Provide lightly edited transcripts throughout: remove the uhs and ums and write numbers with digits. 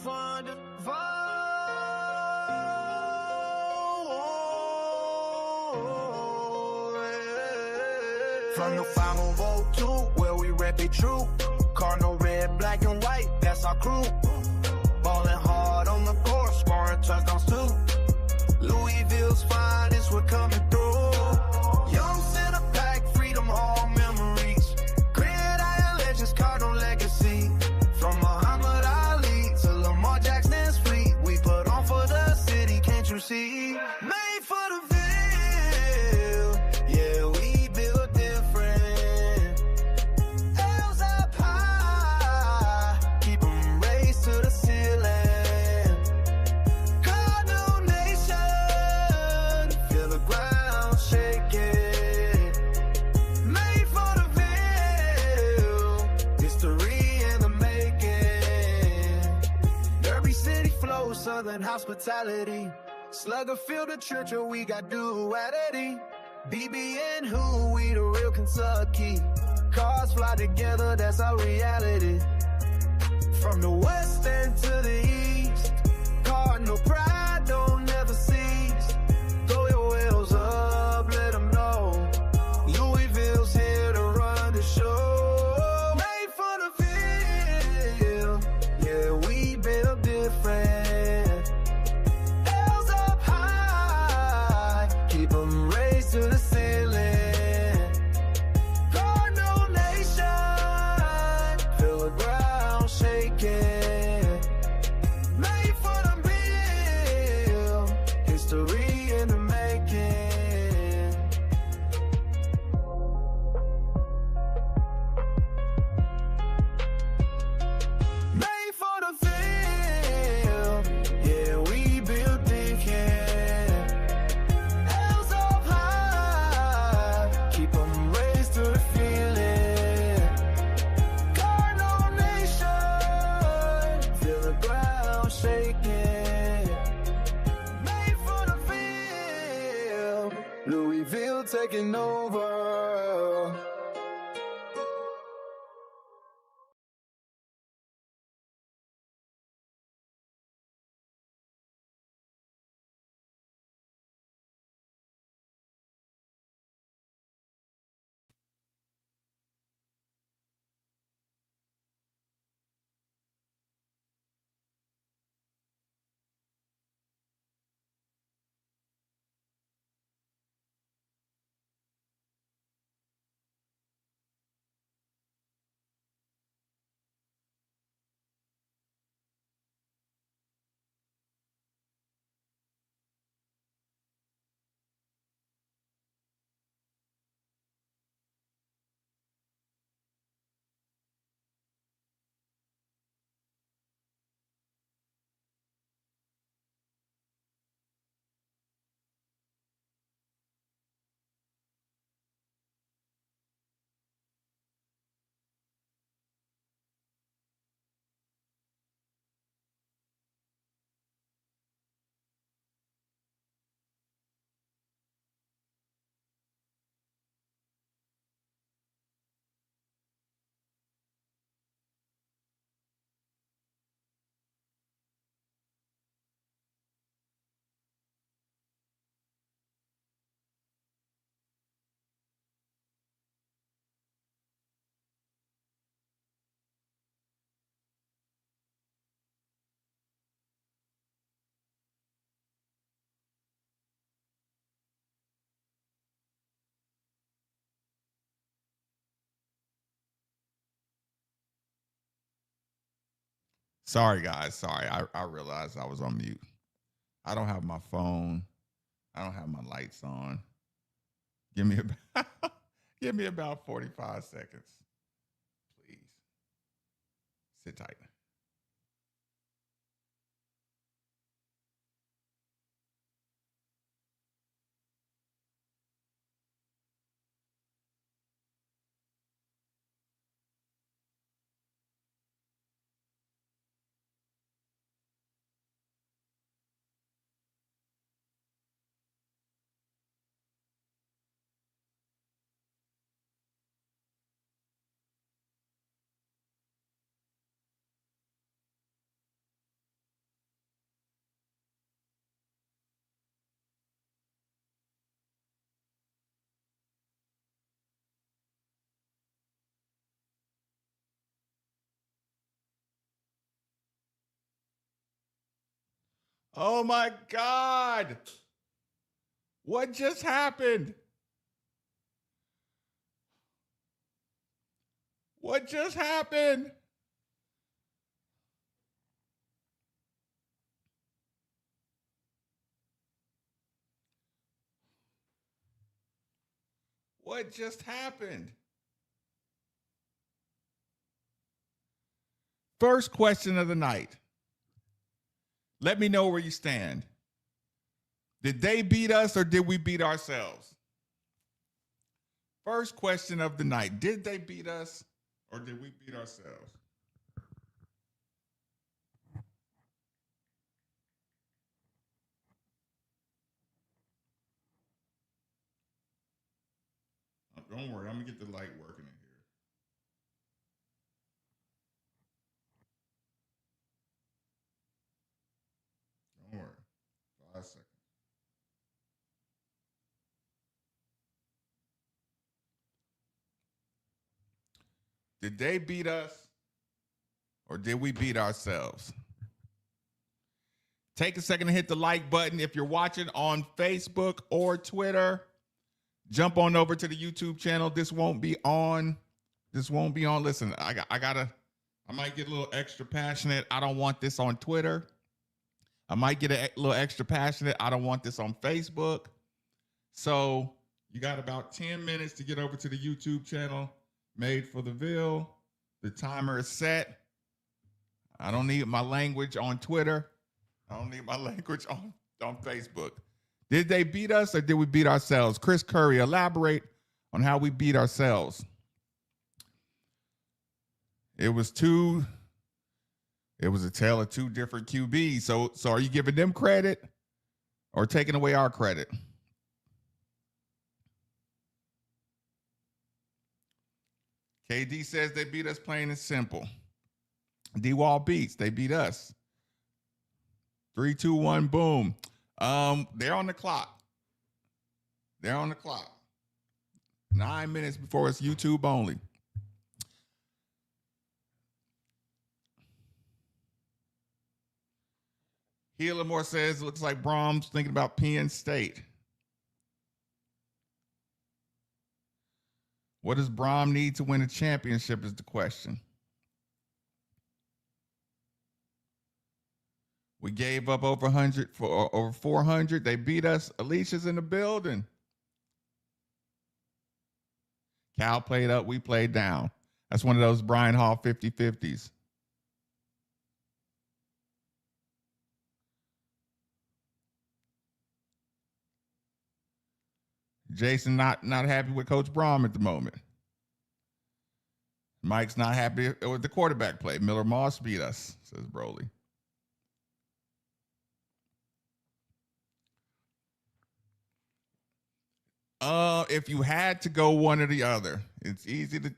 find a From the 502, where we rep it true. Cardinal red, black and white, that's our crew. Ballin' hard on the court, scoring touchdowns too. Louisville's finest, we're coming through. Young center pack, freedom, all memories. Gridiron legends, Cardinal legacy. From Muhammad Ali to Lamar Jackson's fleet, we put on for the city, can't you see? Made for the Ville, yeah, we built different. L's up high, keep 'em raised to the ceiling. Cardinal Nation, feel the ground shaking. Made for the Ville, history in the making. Derby City flow, southern hospitality. Slugger feel the church, we got duality. BB and who, we the real Kentucky. Cars fly together, that's our reality. From the west end to the east, Cardinal pride don't never cease. Throw your wheels up, let them know. Louisville's here to run the show. Made for the Ville, yeah, we built different. L's up high, keep 'em raised to the ceiling. Cardinal Nation, feel the ground shaking. Made for the Ville, history in the making. Made for the Ville, yeah, we built different. L's up high, keep 'em raised to the feeling. Cardinal Nation, feel the ground shaking. Made for the Ville, Louisville taking over. Sorry, guys. Sorry. I realized I was on mute. I don't have my phone. I don't have my lights on. Give me about give me about 45 seconds. Please. Sit tight. Oh my God. What just happened? What just happened? What just happened? First question of the night. Let me know where you stand. Did they beat us or did we beat ourselves? First question of the night. Did they beat us or did we beat ourselves? Don't worry, I'm going to get the light working in here. Don't worry. 5 seconds. Did they beat us or did we beat ourselves? Take a second to hit the like button. If you're watching on Facebook or Twitter, jump on over to the YouTube channel. This won't be on. Listen, I might get a little extra passionate. I don't want this on Twitter. I might get a little extra passionate. I don't want this on Facebook. So you got about 10 minutes to get over to the YouTube channel, Made for the Ville. The timer is set. I don't need my language on Twitter. I don't need my language on Facebook. Did they beat us or did we beat ourselves? Chris Curry, elaborate on how we beat ourselves. It was a tale of two different QBs. So are you giving them credit or taking away our credit? KD says they beat us plain and simple. D-Wall beats. They beat us. 3, 2, 1, boom. They're on the clock. 9 minutes before it's YouTube only. Healamore says, looks like Brahms thinking about Penn State. What does Brahm need to win a championship is the question. We gave up over 100 for over 400. They beat us. Alicia's in the building. Cal played up. We played down. That's one of those Brian Hall 50-50s. Jason not happy with Coach Brahm at the moment. Mike's not happy with the quarterback play. Miller Moss beat us, says Broly. If you had to go one or the other, it's easy to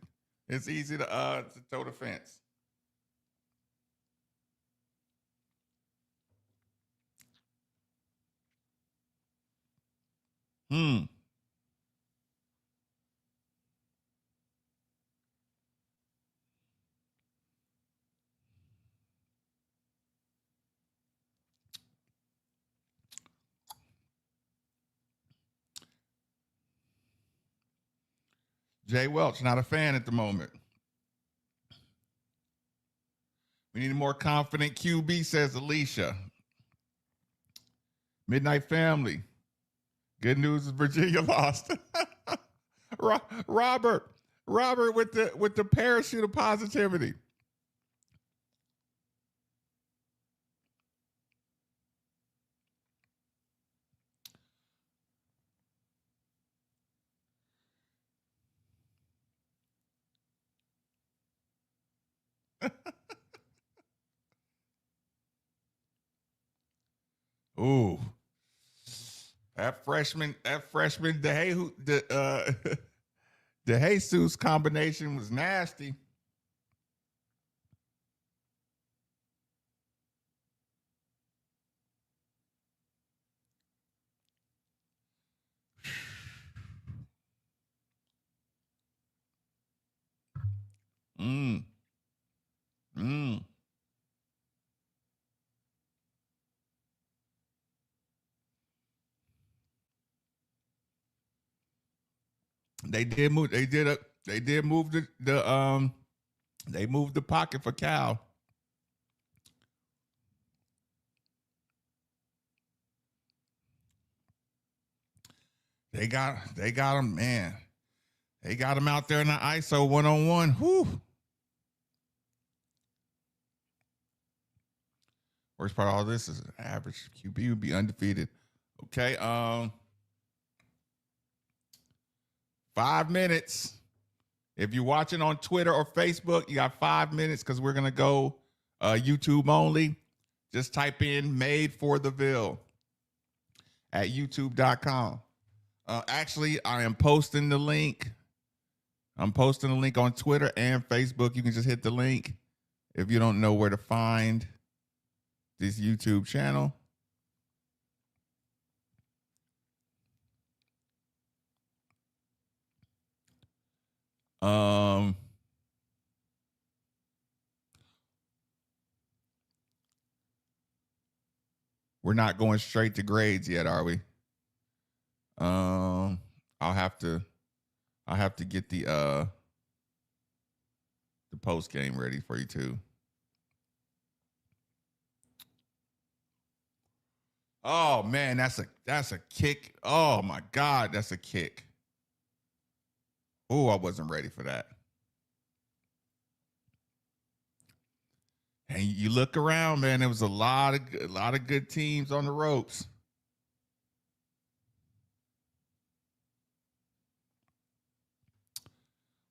toe the fence. Jay Welch, not a fan at the moment. We need a more confident QB, says Alicia. Midnight Family. Good news is Virginia lost. Robert with the parachute of positivity. Ooh. That freshman the Jesus combination was nasty. They did move. They did a. They did move the. They moved the pocket for Cal. They got him, man. They got him out there in the ISO 1-on-1. Whew. Worst part of all this is average QB would be undefeated. Okay. 5 minutes. If you're watching on Twitter or Facebook, you got 5 minutes because we're gonna go YouTube only. Just type in "Made for the Ville" at YouTube.com. Actually, I am posting the link. I'm posting the link on Twitter and Facebook. You can just hit the link if you don't know where to find this YouTube channel. We're not going straight to grades yet, are we? I'll have to get the post game ready for you too. Oh man, that's a kick. Oh my God, that's a kick. Oh, I wasn't ready for that. And you look around, man, there was a lot of good teams on the ropes.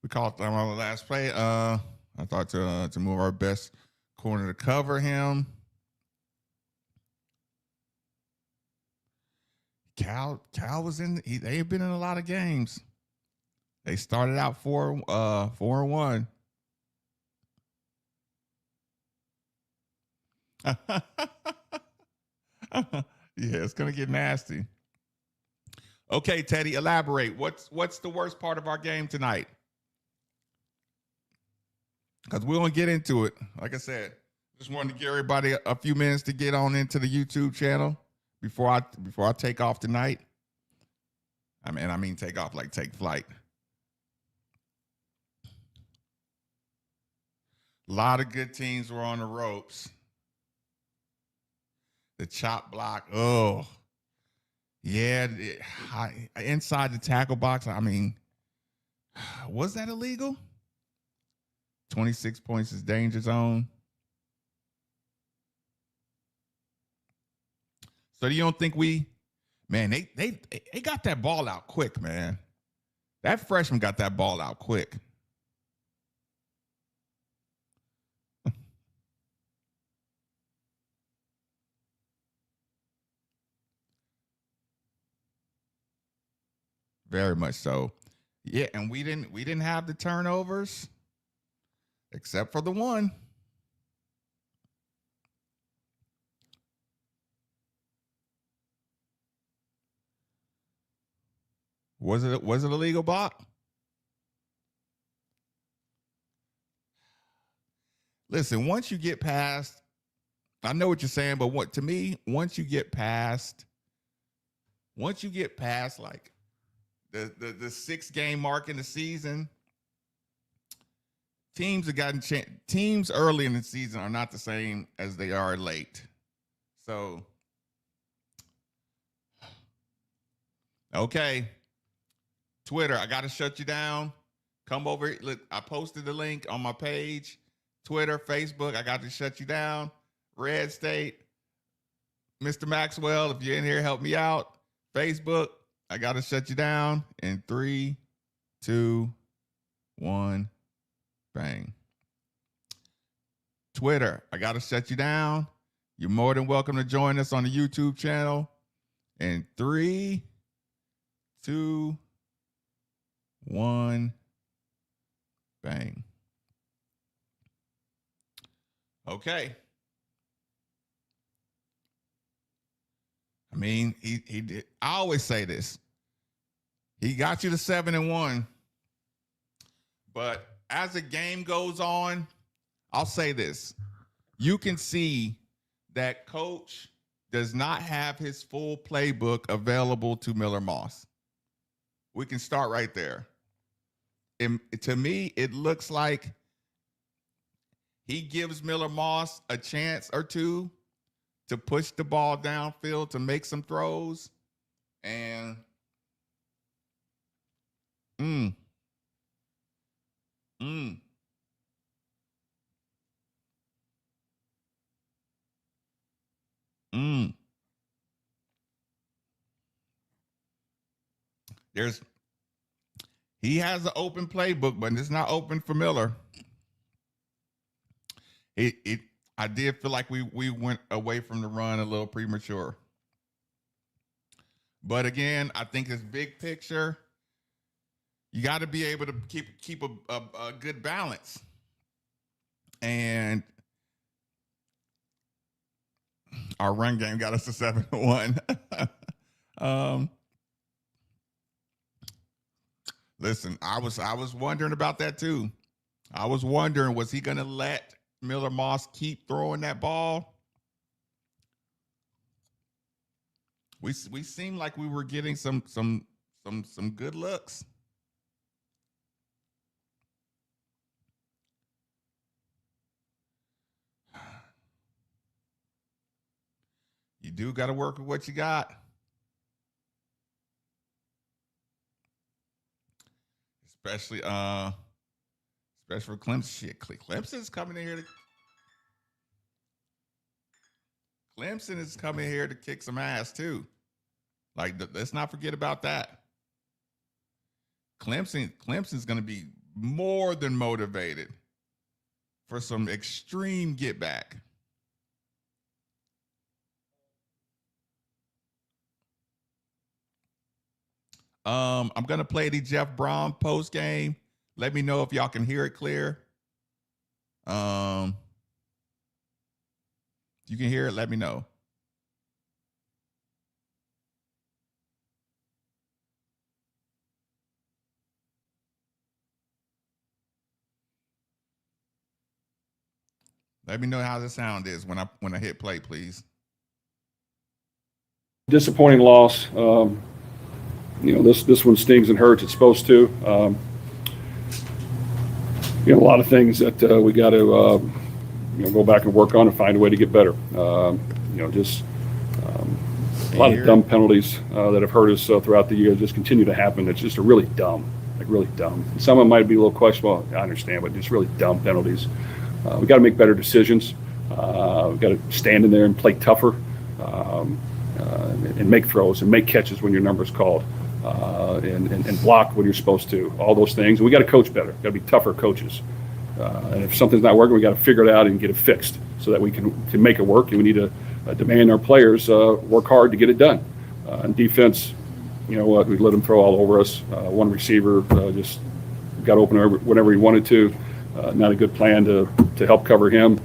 We called them on the last play. I thought to move our best corner to cover him. Cal was in. They've been in a lot of games. They started out 4-1. Yeah, it's gonna get nasty. Okay, Teddy, elaborate. What's the worst part of our game tonight? Because we're gonna get into it. Like I said, just wanted to give everybody a few minutes to get on into the YouTube channel before I take off tonight. I mean take off like take flight. A lot of good teams were on the ropes. The chop block. Oh, yeah. Inside the tackle box. I mean, was that illegal? 26 points is danger zone. So you don't think they got that ball out quick, man. That freshman got that ball out quick. Very much so. Yeah, and we didn't have the turnovers except for the one. Was it a legal block? Listen, once you get past, I know what you're saying, but once you get past like the 6 game mark in the season, teams early in the season are not the same as they are late. So, okay, Twitter, I got to shut you down. Come over. Look, I posted the link on my page. Twitter, Facebook, I got to shut you down. Red State, Mr. Maxwell, if you're in here, help me out. Facebook, I got to shut you down in 3, 2, 1, bang. Twitter, I got to shut you down. You're more than welcome to join us on the YouTube channel in 3, 2, 1, bang. Okay. I mean, he did. I always say this. He got you to 7-1. But as the game goes on, I'll say this. You can see that coach does not have his full playbook available to Miller Moss. We can start right there. to me, it looks like he gives Miller Moss a chance or two to push the ball downfield to make some throws. And mm, mm, mm. He has an open playbook, but it's not open for Miller. I did feel like we went away from the run a little premature. But again, I think this big picture, you got to be able to keep a good balance. And our run game got us to 7-1. Listen, I was wondering about that too. I was wondering, was he going to let Miller Moss keep throwing that ball? We seemed like we were getting some good looks. You do got to work with what you got. Especially for Clemson. Shit, Clemson's coming in here Clemson is coming here to kick some ass too. Like, let's not forget about that. Clemson's going to be more than motivated for some extreme get back. I'm going to play the Jeff Brown post game. Let me know if y'all can hear it clear. If you can hear it, let me know. Let me know how the sound is when I hit play, please. Disappointing loss. This one stings and hurts. It's supposed to. A lot of things that we got to go back and work on and find a way to get better. A lot of dumb penalties that have hurt us throughout the year just continue to happen. It's just really dumb. And some of them might be a little questionable. I understand, but just really dumb penalties. We got to make better decisions. We got to stand in there and play tougher, and make throws and make catches when your number's called, and block when you're supposed to. All those things. And we got to coach better. Got to be tougher coaches. And if something's not working, we got to figure it out and get it fixed so that we can make it work. And we need to demand our players work hard to get it done. And defense, we let them throw all over us. One receiver just got open whenever he wanted to. Not a good plan to help cover him.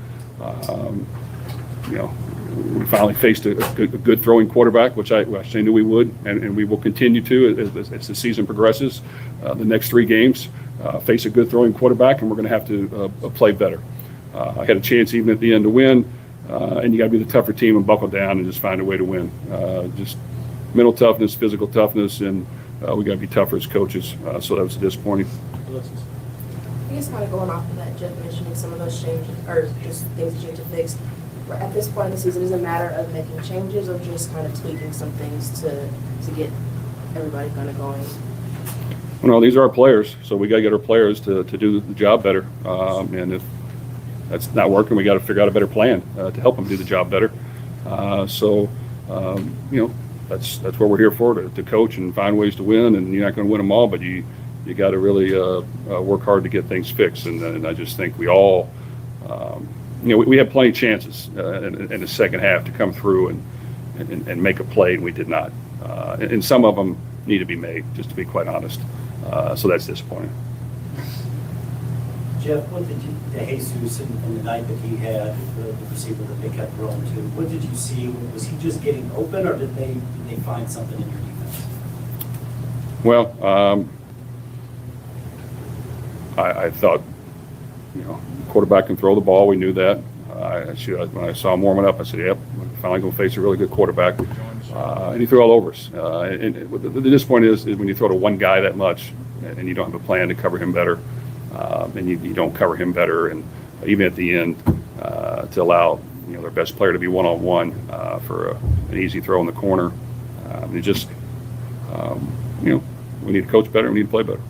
We finally faced a good throwing quarterback, which I knew we would, and we will continue to as the season progresses. The next 3 games, face a good throwing quarterback, and we're going to have to play better. I had a chance even at the end to win, and you got to be the tougher team and buckle down and just find a way to win. Just mental toughness, physical toughness, and we got to be tougher as coaches. So that was disappointing. I guess kind of going off of that, Jeff mentioning some of those changes or just things that you need to fix. At this point in the season, is it a matter of making changes or just kind of tweaking some things to get everybody kind of going? Well, these are our players, so we got to get our players to do the job better. And if that's not working, we got to figure out a better plan to help them do the job better. That's what we're here for, to coach and find ways to win. And you're not going to win them all, but you got to really work hard to get things fixed. And I just think we all, we had plenty of chances in the second half to come through and make a play, and we did not. And some of them need to be made, just to be quite honest. So that's disappointing. Jeff, what did you, Jesus and the night that he had, the receiver that they kept throwing to, what did you see? Was he just getting open, or did they find something in your defense? Well, I thought, quarterback can throw the ball. We knew that. When I saw him warming up, I said, yep, we're finally going to face a really good quarterback. And he threw all over us. And the disappointment is when you throw to one guy that much, and you don't have a plan to cover him better, and you don't cover him better, and even at the end to allow their best player to be one-on-one for an easy throw in the corner. It just we need to coach better. We need to play better.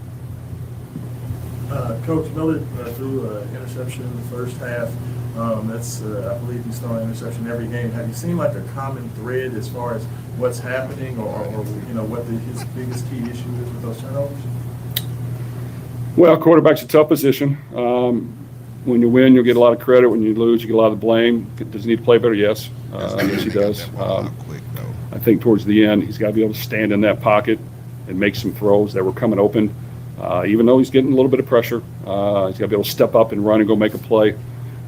Coach Miller threw an interception in the first half. That's I believe he's throwing an interception every game. Have you seen like a common thread as far as what's happening, or what his biggest key issue is with those turnovers? Well, quarterback's a tough position. When you win, you'll get a lot of credit. When you lose, you get a lot of blame. Does he need to play better? Yes. Yes, he does. I think towards the end, he's got to be able to stand in that pocket and make some throws that were coming open. Even though he's getting a little bit of pressure, he's got to be able to step up and run and go make a play.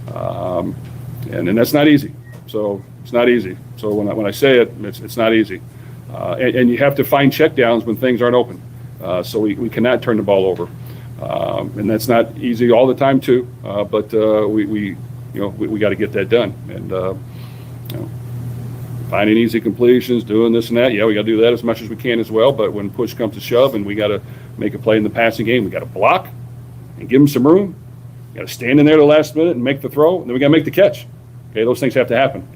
And that's not easy. So it's not easy. So when I say it, it's not easy. And you have to find checkdowns when things aren't open. So we cannot turn the ball over. And that's not easy all the time too. But we got to get that done. And finding easy completions, doing this and that. Yeah, we got to do that as much as we can as well. But when push comes to shove and we got to make a play in the passing game, we got to block and give them some room. You got to stand in there the last minute and make the throw, and then we got to make the catch. Okay, those things have to happen,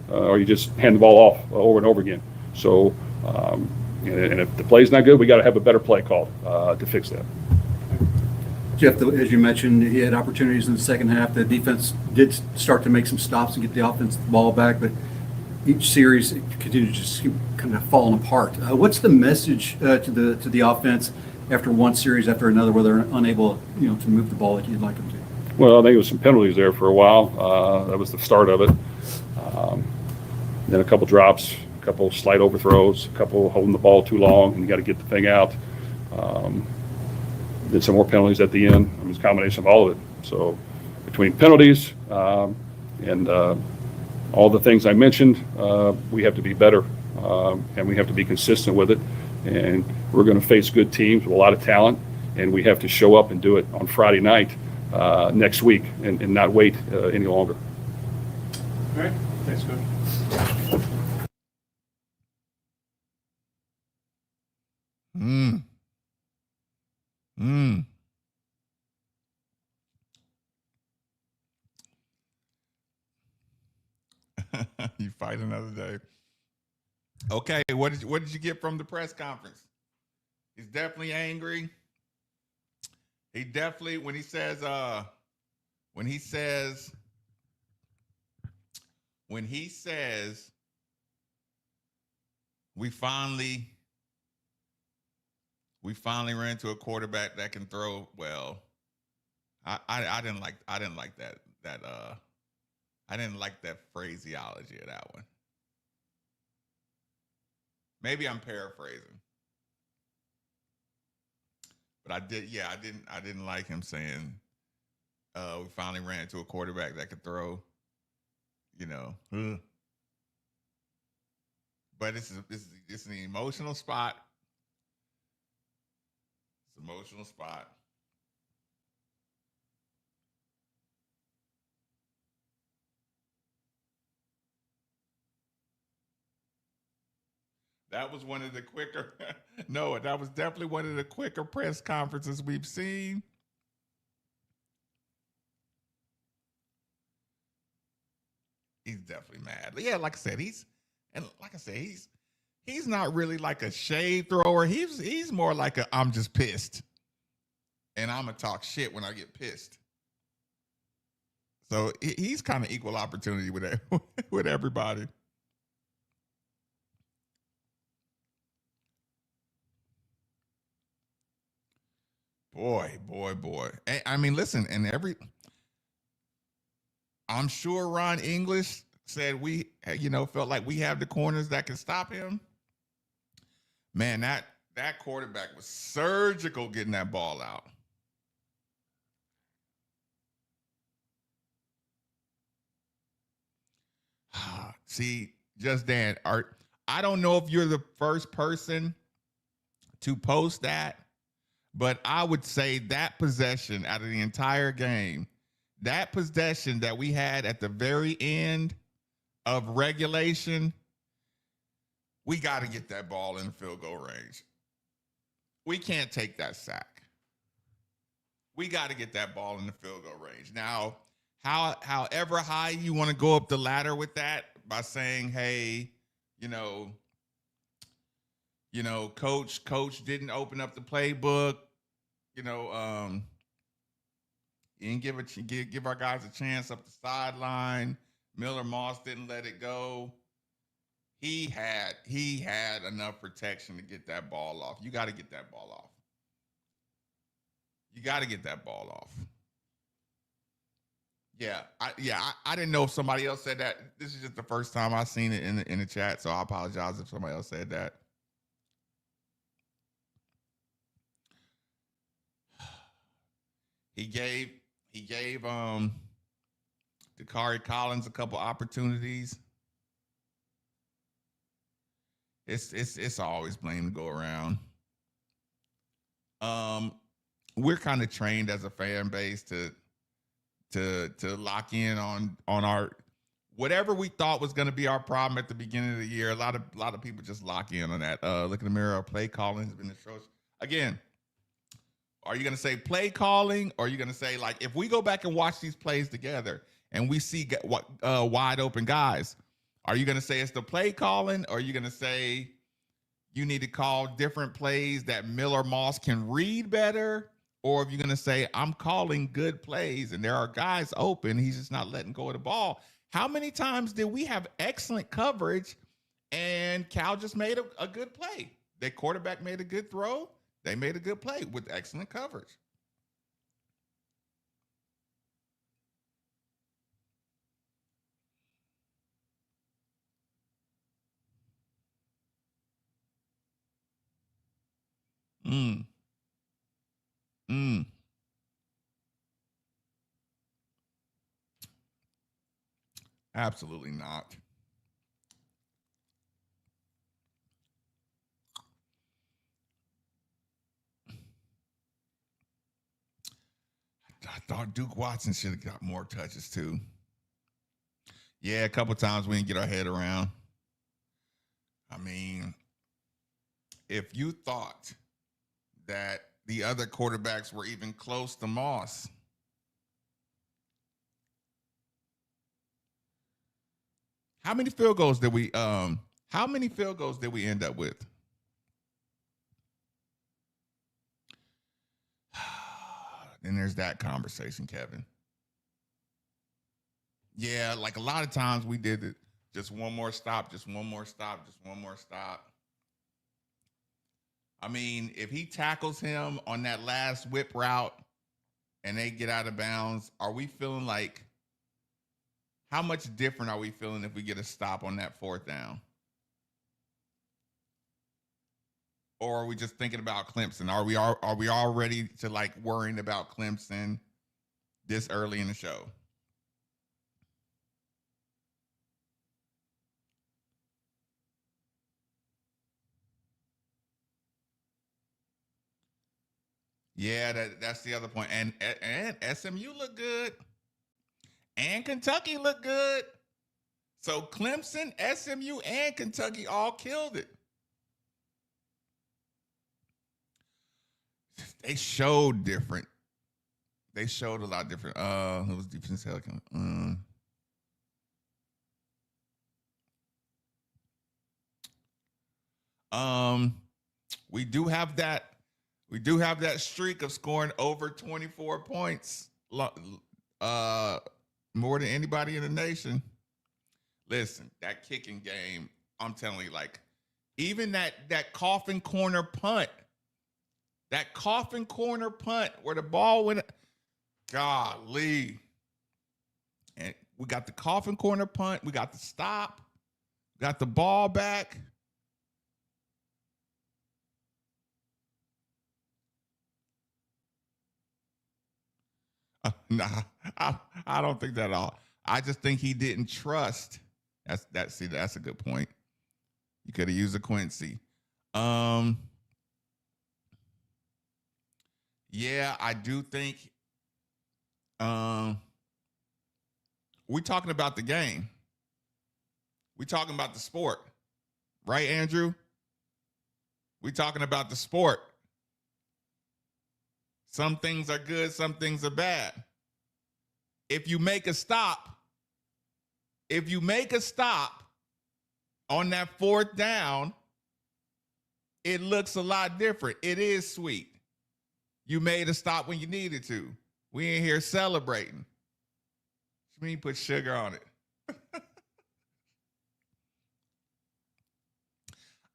or you just hand the ball off over and over again. So, and if the play's not good, we got to have a better play called to fix that. Jeff, as you mentioned, he had opportunities in the second half. The defense did start to make some stops and get the offense the ball back, but each series it continued to just keep kind of falling apart. What's the message to the offense after one series after another, where they're unable, to move the ball like you'd like them to? Well, I think there was some penalties there for a while. That was the start of it. Then a couple drops, a couple slight overthrows, a couple holding the ball too long, and you got to get the thing out. Then some more penalties at the end. It was a combination of all of it. So between penalties and all the things I mentioned, we have to be better, and we have to be consistent with it. And we're going to face good teams with a lot of talent, and we have to show up and do it on Friday night next week and not wait any longer. All right. Thanks, Coach. You fight another day. Okay, what did you get from the press conference? He's definitely angry. He definitely when he says we finally ran into a quarterback that can throw well. I didn't like that I didn't like that phraseology of that one. Maybe I'm paraphrasing. But I didn't like him saying we finally ran into a quarterback that could throw, But this is an emotional spot. It's an emotional spot. That was one of the quicker, Noah, that was definitely one of the quicker press conferences we've seen. He's definitely mad. Yeah, like I said, he's not really like a shade thrower. He's more like a I'm just pissed. And I'm gonna talk shit when I get pissed. So he's kind of equal opportunity with everybody. Boy. I mean, listen, I'm sure Ron English said we, felt like we have the corners that can stop him. Man, that quarterback was surgical getting that ball out. See, Just Dan, I don't know if you're the first person to post that, but I would say that possession out of the entire game, that possession that we had at the very end of regulation, we got to get that ball in field goal range. We can't take that sack. We got to get that ball in the field goal range. Now, however high you want to go up the ladder with that by saying, hey, you know, coach didn't open up the playbook, he didn't give our guys a chance up the sideline. Miller Moss didn't let it go. He had enough protection to get that ball off. You got to get that ball off. You got to get that ball off. Yeah, I didn't know if somebody else said that. This is just the first time I've seen it in the chat, so I apologize if somebody else said that. He gave Dakari Collins a couple opportunities. It's always blame to go around. We're kind of trained as a fan base to lock in on our whatever we thought was going to be our problem at the beginning of the year. A lot of people just lock in on that. Look in the mirror. Play calling has been atrocious. Again, are you going to say play calling, or are you going to say, like, if we go back and watch these plays together and we see wide open guys, are you going to say it's the play calling, or are you going to say you need to call different plays that Miller Moss can read better? Or if you're going to say, I'm calling good plays and there are guys open, he's just not letting go of the ball. How many times did we have excellent coverage and Cal just made a good play? Their quarterback made a good throw. They made a good play with excellent coverage. Absolutely not. I thought Duke Watson should have got more touches too. Yeah, a couple times we didn't get our head around. I mean, if you thought that the other quarterbacks were even close to Moss, how many field goals did we end up with? Then there's that conversation, Kevin. Yeah, like a lot of times we did it. Just one more stop, just one more stop, just one more stop. I mean, if he tackles him on that last whip route and they get out of bounds, are we feeling like, how much different are we feeling if we get a stop on that fourth down? Or are we just thinking about Clemson? Are we already to like worrying about Clemson this early in the show? Yeah, that's the other point. And SMU look good. And Kentucky look good. So Clemson, SMU, and Kentucky all killed it. They showed different. They showed a lot different. It was defense helicon. We do have that. We do have that streak of scoring over 24 points. More than anybody in the nation. Listen, that kicking game, I'm telling you, like, even that coffin corner punt where the ball went, golly. And we got the coffin corner punt, we got the stop, got the ball back. Nah, I don't think that at all. I just think he didn't trust. That's a good point. You could have used a Quincy. Yeah, I do think we're talking about the game. We're talking about the sport. Right, Andrew? We're talking about the sport. Some things are good, some things are bad. If you make a stop on that fourth down, it looks a lot different. It is sweet. You made a stop when you needed to. We ain't here celebrating. You mean put sugar on it?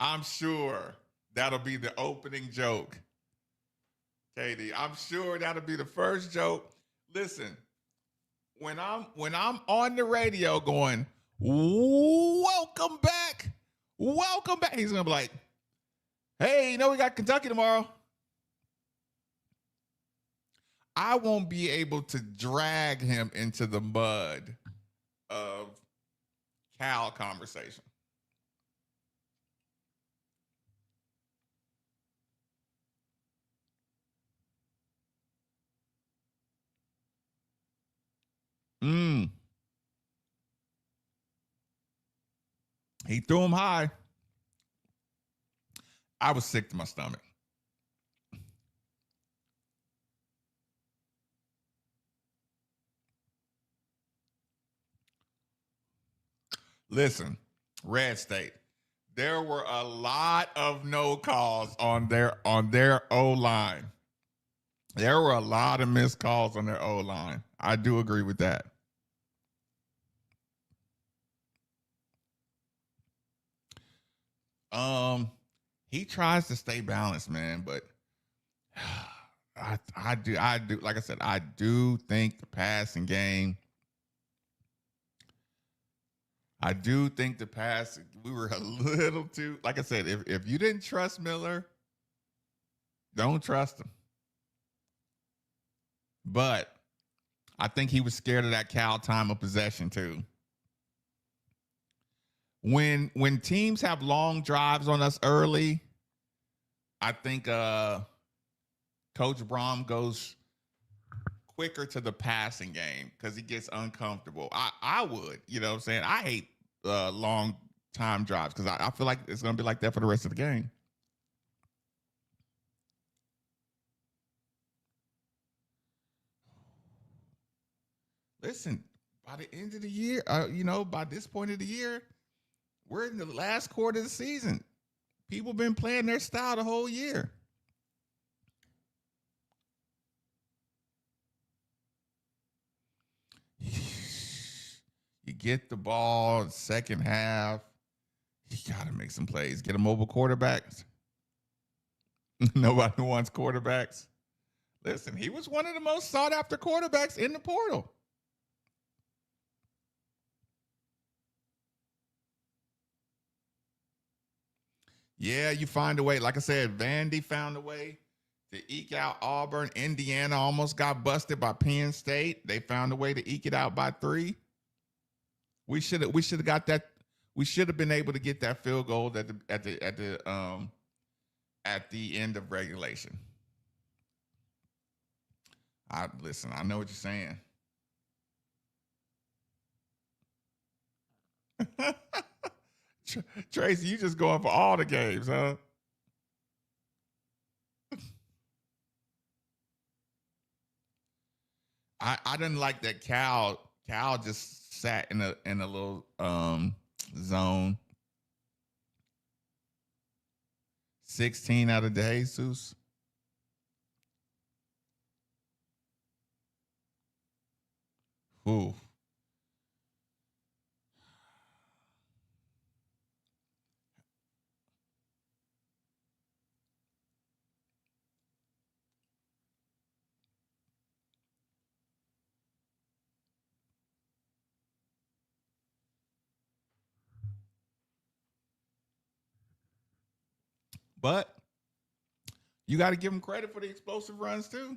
I'm sure that'll be the opening joke. Katie, I'm sure that'll be the first joke. Listen, when I'm on the radio going, welcome back, he's gonna be like, hey, you know we got Kentucky tomorrow. I won't be able to drag him into the mud of Cal conversation. He threw him high. I was sick to my stomach. Listen, Red State, there were a lot of no calls on their O-line. There were a lot of missed calls on their O-line. I do agree with that. He tries to stay balanced, man, but I do like I said, I do think the passing game. We were a little too, like I said, if you didn't trust Miller, don't trust him. But I think he was scared of that Cal time of possession too. When teams have long drives on us early, I think Coach Brom goes quicker to the passing game because he gets uncomfortable. I would, you know what I'm saying? I hate long time drives because I feel like it's going to be like that for the rest of the game. Listen, by the end of the year, by this point of the year, we're in the last quarter of the season. People been playing their style the whole year. You get the ball second half. You got to make some plays. Get a mobile quarterbacks. Nobody wants quarterbacks. Listen, he was one of the most sought after quarterbacks in the portal. Yeah, you find a way. Like I said, Vandy found a way to eke out Auburn. Indiana almost got busted by Penn State. They found a way to eke it out by 3. We should have got that. We should have been able to get that field goal at the end of regulation. Listen, I know what you're saying. Tracy, you just going for all the games, huh? I didn't like that Cal just sat in a little zone. 16 out of the Jesus. Ooh. But you got to give him credit for the explosive runs too.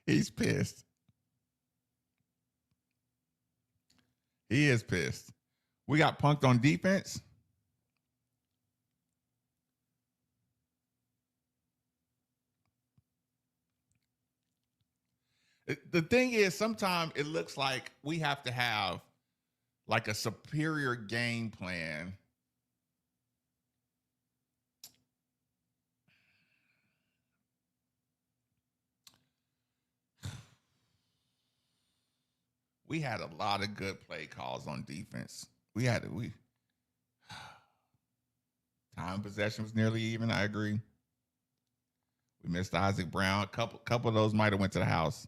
He's pissed. He is pissed. We got punked on defense. The thing is, sometimes it looks like we have to have like a superior game plan we had a lot of good play calls on defense. Time of possession was nearly even. I agree. We missed Isaac Brown. Couple of those might have went to the house.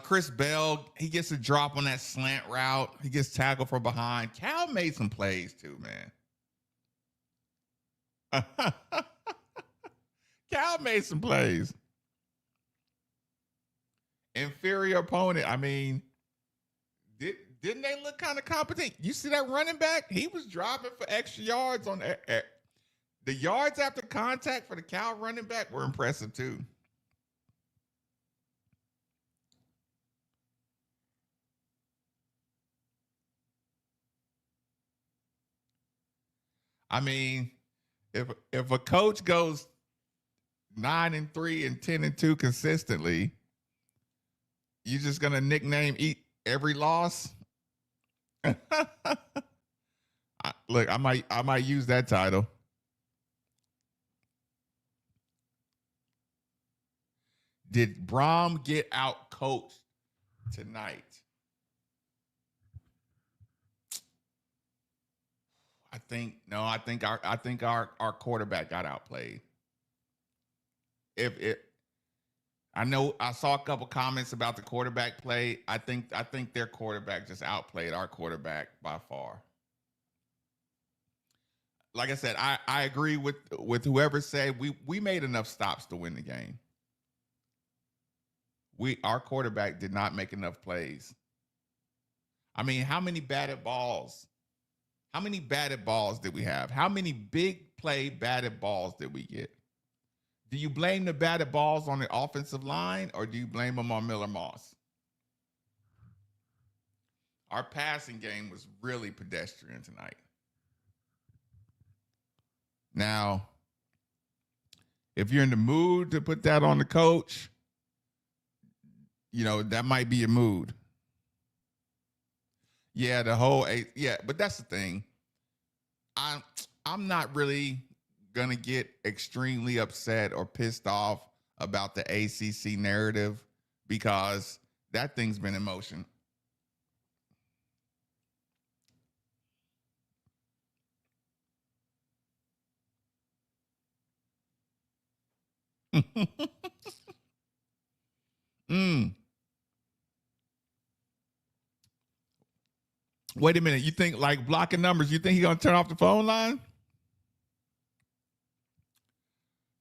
Chris Bell, he gets a drop on that slant route. He gets tackled from behind. Cal made some plays too, man. Cal made some plays. Inferior opponent. I mean, didn't they look kind of competent? You see that running back? He was dropping for extra yards on the yards after contact for the Cal running back were impressive too. I mean, if a coach goes 9-3 and 10-2 consistently, you just gonna nickname every loss? Look, I might use that title. Did Brom get out coached tonight? I think our quarterback got outplayed. I know I saw a couple comments about the quarterback play. I think their quarterback just outplayed our quarterback by far. Like I said, I agree with whoever said we made enough stops to win the game. Our quarterback did not make enough plays. I mean, how many batted balls? How many batted balls did we have? How many big play batted balls did we get? Do you blame the batted balls on the offensive line or do you blame them on Miller Moss? Our passing game was really pedestrian tonight. Now, if you're in the mood to put that on the coach, that might be a mood. Yeah, but that's the thing. I'm not really gonna get extremely upset or pissed off about the ACC narrative because that thing's been in motion. Wait a minute. You think like blocking numbers, you think he's going to turn off the phone line?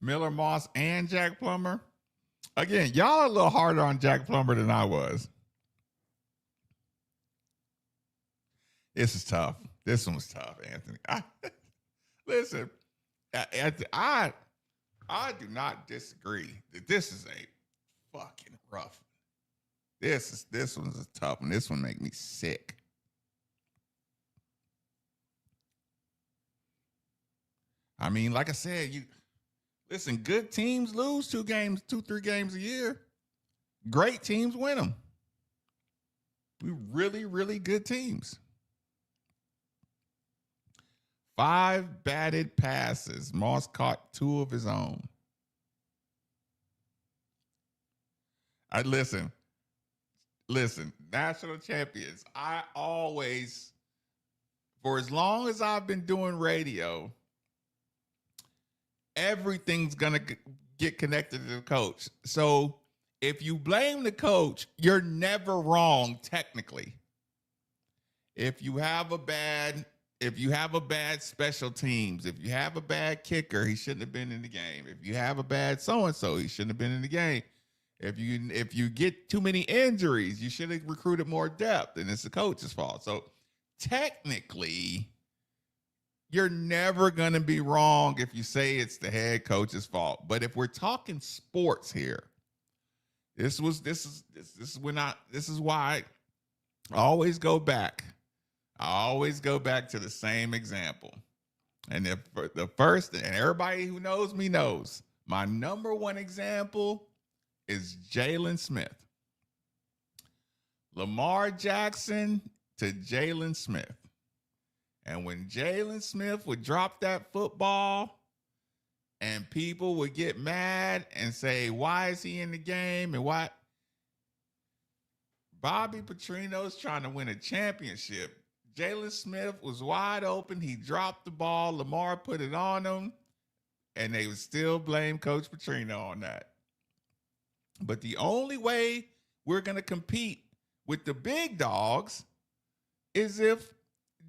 Miller Moss and Jack Plummer? Again, y'all are a little harder on Jack Plummer than I was. This is tough. This one was tough, Anthony. Listen, I do not disagree that this is a fucking rough one. This one's a tough one. This one make me sick. I mean, like I said, listen, good teams lose 2, 3 games a year. Great teams win them. We really, really good teams. 5 batted passes. Moss caught 2 of his own. Listen, national champions. I always, for as long as I've been doing radio, everything's going to get connected to the coach. So if you blame the coach, you're never wrong technically. If you have a bad special teams, if you have a bad kicker, he shouldn't have been in the game. If you have a bad so-and-so, he shouldn't have been in the game. If you get too many injuries, you should have recruited more depth, and it's the coach's fault. So technically, you're never going to be wrong if you say it's the head coach's fault. But if we're talking sports here, this is why I always go back. I always go back to the same example. And if the first, and everybody who knows me knows, my number one example is Jalen Smith. Lamar Jackson to Jalen Smith. And when Jalen Smith would drop that football and people would get mad and say, why is he in the game? And why? Bobby Petrino's trying to win a championship. Jalen Smith was wide open. He dropped the ball. Lamar put it on him, and they would still blame Coach Petrino on that. But the only way we're going to compete with the big dogs is if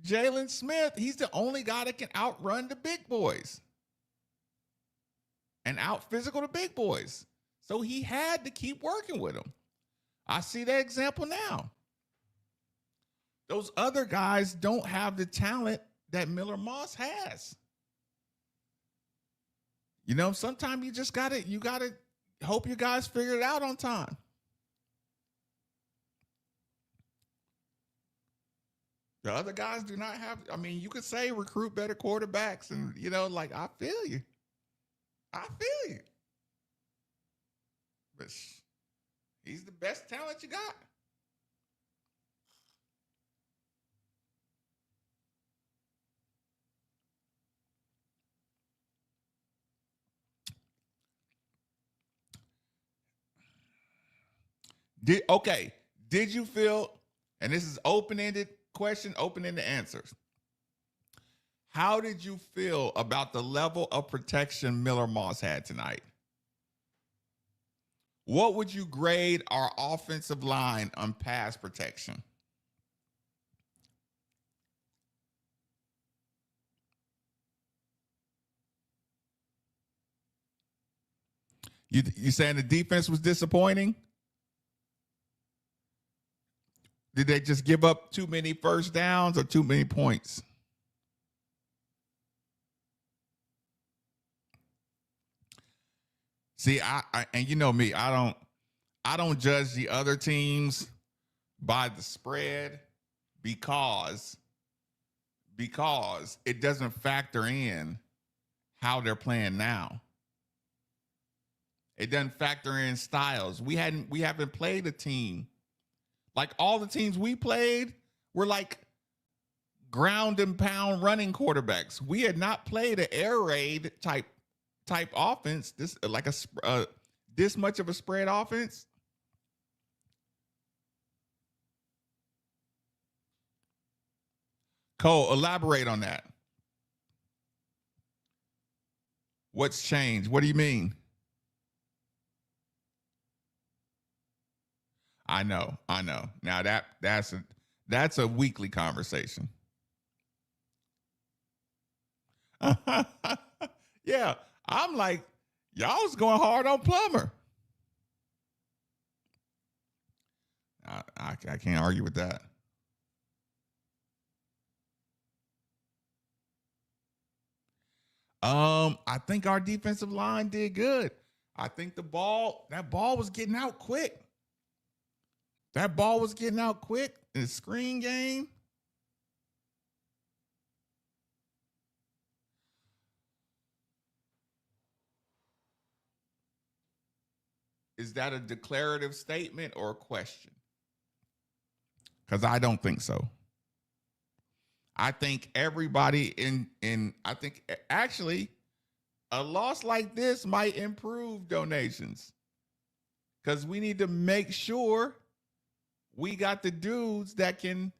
Jalen Smith, he's the only guy that can outrun the big boys and out physical the big boys. So he had to keep working with them. I see that example now. Those other guys don't have the talent that Miller Moss has. You know, sometimes you just gotta hope you guys figure it out on time. The other guys do not have, I mean, you could say recruit better quarterbacks and, you know, like, I feel you. But he's the best talent you got. Did you feel, and this is open-ended question, open-ended answers. How did you feel about the level of protection Miller Moss had tonight? What would you grade our offensive line on pass protection? You saying the defense was disappointing? Did they just give up too many first downs or too many points? See, I and you know me, I don't judge the other teams by the spread because it doesn't factor in how they're playing now. It doesn't factor in styles. We haven't played a team. Like all the teams we played were like ground and pound running quarterbacks. We had not played an air raid type offense. This like this much of a spread offense. Cole, elaborate on that. What's changed? What do you mean? I know. Now that's a weekly conversation. Yeah, I'm like, y'all was going hard on Plummer. I can't argue with that. I think our defensive line did good. I think that ball was getting out quick. That ball was getting out quick in the screen game. Is that a declarative statement or a question? Because I don't think so. I think everybody I think actually a loss like this might improve donations. Because we need to make sure we got the dudes that can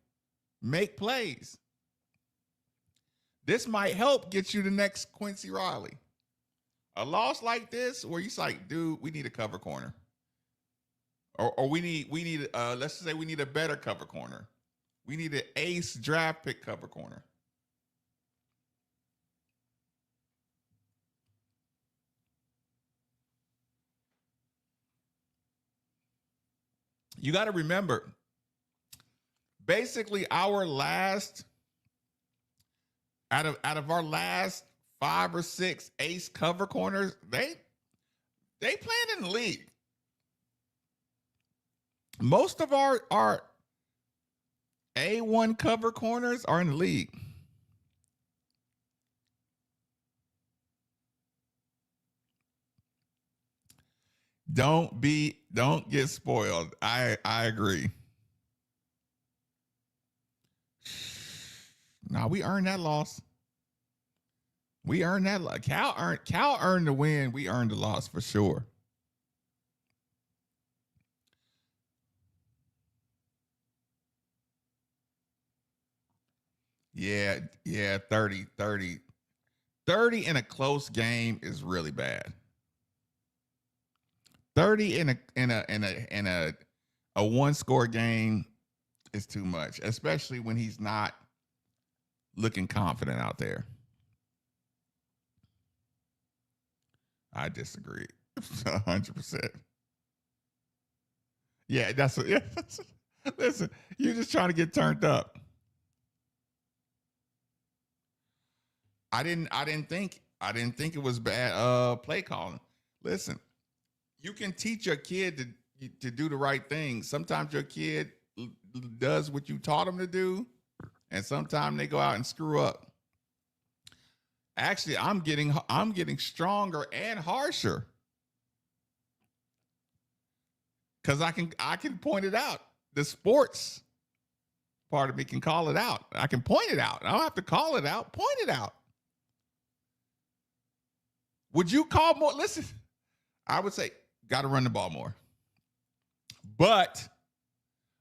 make plays. This might help get you the next Quincy Riley. A loss like this, where you're like, dude, we need a cover corner, or we need let's just say we need a better cover corner. We need an ace draft pick cover corner. You got to remember, basically our last out of our last 5 or 6 ace cover corners, they playing in the league. Most of our A1 cover corners are in the league. Don't get spoiled. I agree. Nah, we earned that loss. We earned that. Cal earned the win. We earned the loss for sure. Yeah, 30 in a close game is really bad. 30 in a one score game is too much, especially when he's not looking confident out there. I disagree 100%. Yeah, listen, you're just trying to get turned up. I didn't think it was bad play calling. Listen, you can teach your kid to do the right thing. Sometimes your kid does what you taught them to do, and sometimes they go out and screw up. Actually, I'm getting stronger and harsher because I can point it out. The sports part of me can call it out. I can point it out. I don't have to call it out. Point it out. Would you call more? Listen, I would say got to run the ball more. But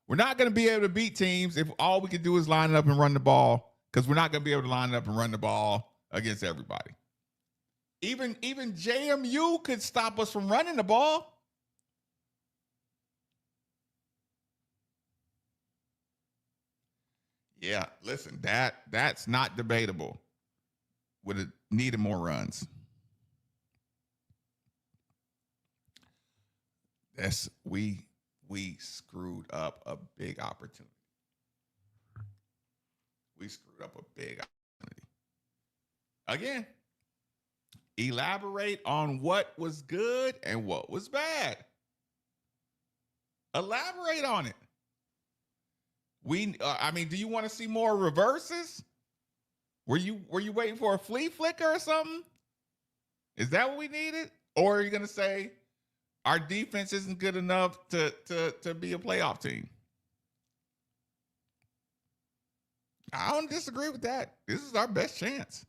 we're not going to be able to beat teams if all we can do is line it up and run the ball, because we're not going to be able to line it up and run the ball against everybody. Even JMU could stop us from running the ball. Yeah, listen, that's not debatable. Would have needed more runs. We screwed up a big opportunity. We screwed up a big opportunity. Again, elaborate on what was good and what was bad. Elaborate on it. Do you want to see more reverses? Were you waiting for a flea flicker or something? Is that what we needed? Or are you going to say our defense isn't good enough to be a playoff team? I don't disagree with that. This is our best chance.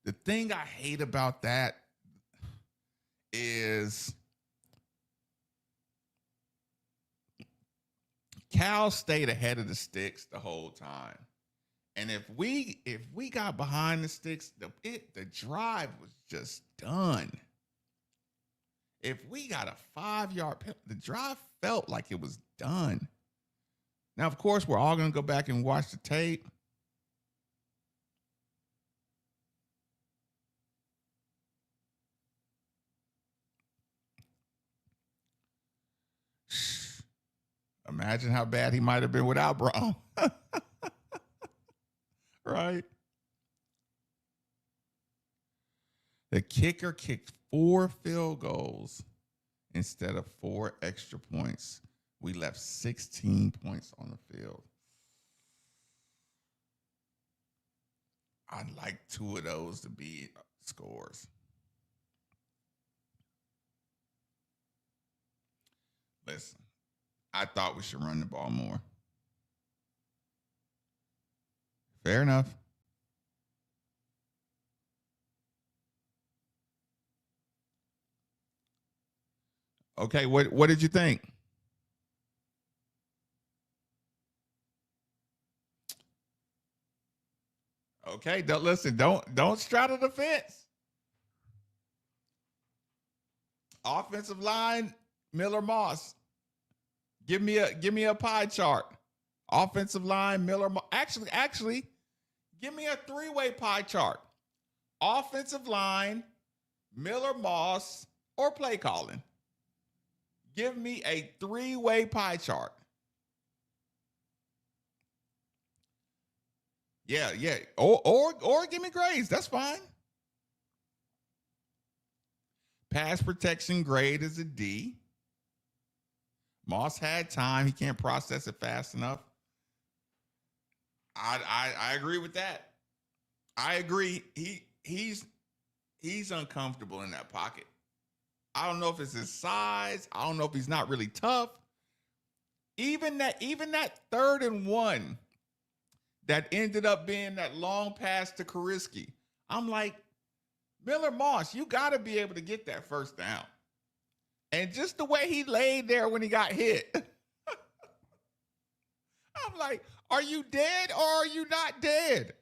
The thing I hate about that is Cal stayed ahead of the sticks the whole time. And if we got behind the sticks, the drive was just done. If we got a 5-yard penalty, the drive felt like it was done. Now, of course, we're all going to go back and watch the tape. Imagine how bad he might have been without Brown. Right? The kicker kicked 4 field goals instead of 4 extra points. We left 16 points on the field. I'd like 2 of those to be scores. Listen, I thought we should run the ball more. Fair enough. Okay, what did you think? Okay, don't straddle the fence. Offensive line, Miller Moss. Give me a pie chart. Offensive line, Miller Moss. Actually, give me a 3-way pie chart. Offensive line, Miller Moss, or play calling. Give me a 3-way pie chart. Yeah. Or give me grades. That's fine. Pass protection grade is a D. Moss had time. He can't process it fast enough. I agree with that. I agree. He's uncomfortable in that pocket. I don't know if it's his size. I don't know if he's not really tough. Even that 3rd and 1 that ended up being that long pass to Kariski. I'm like, Miller Moss, you got to be able to get that first down. And just the way he laid there when he got hit, I'm like, are you dead or are you not dead?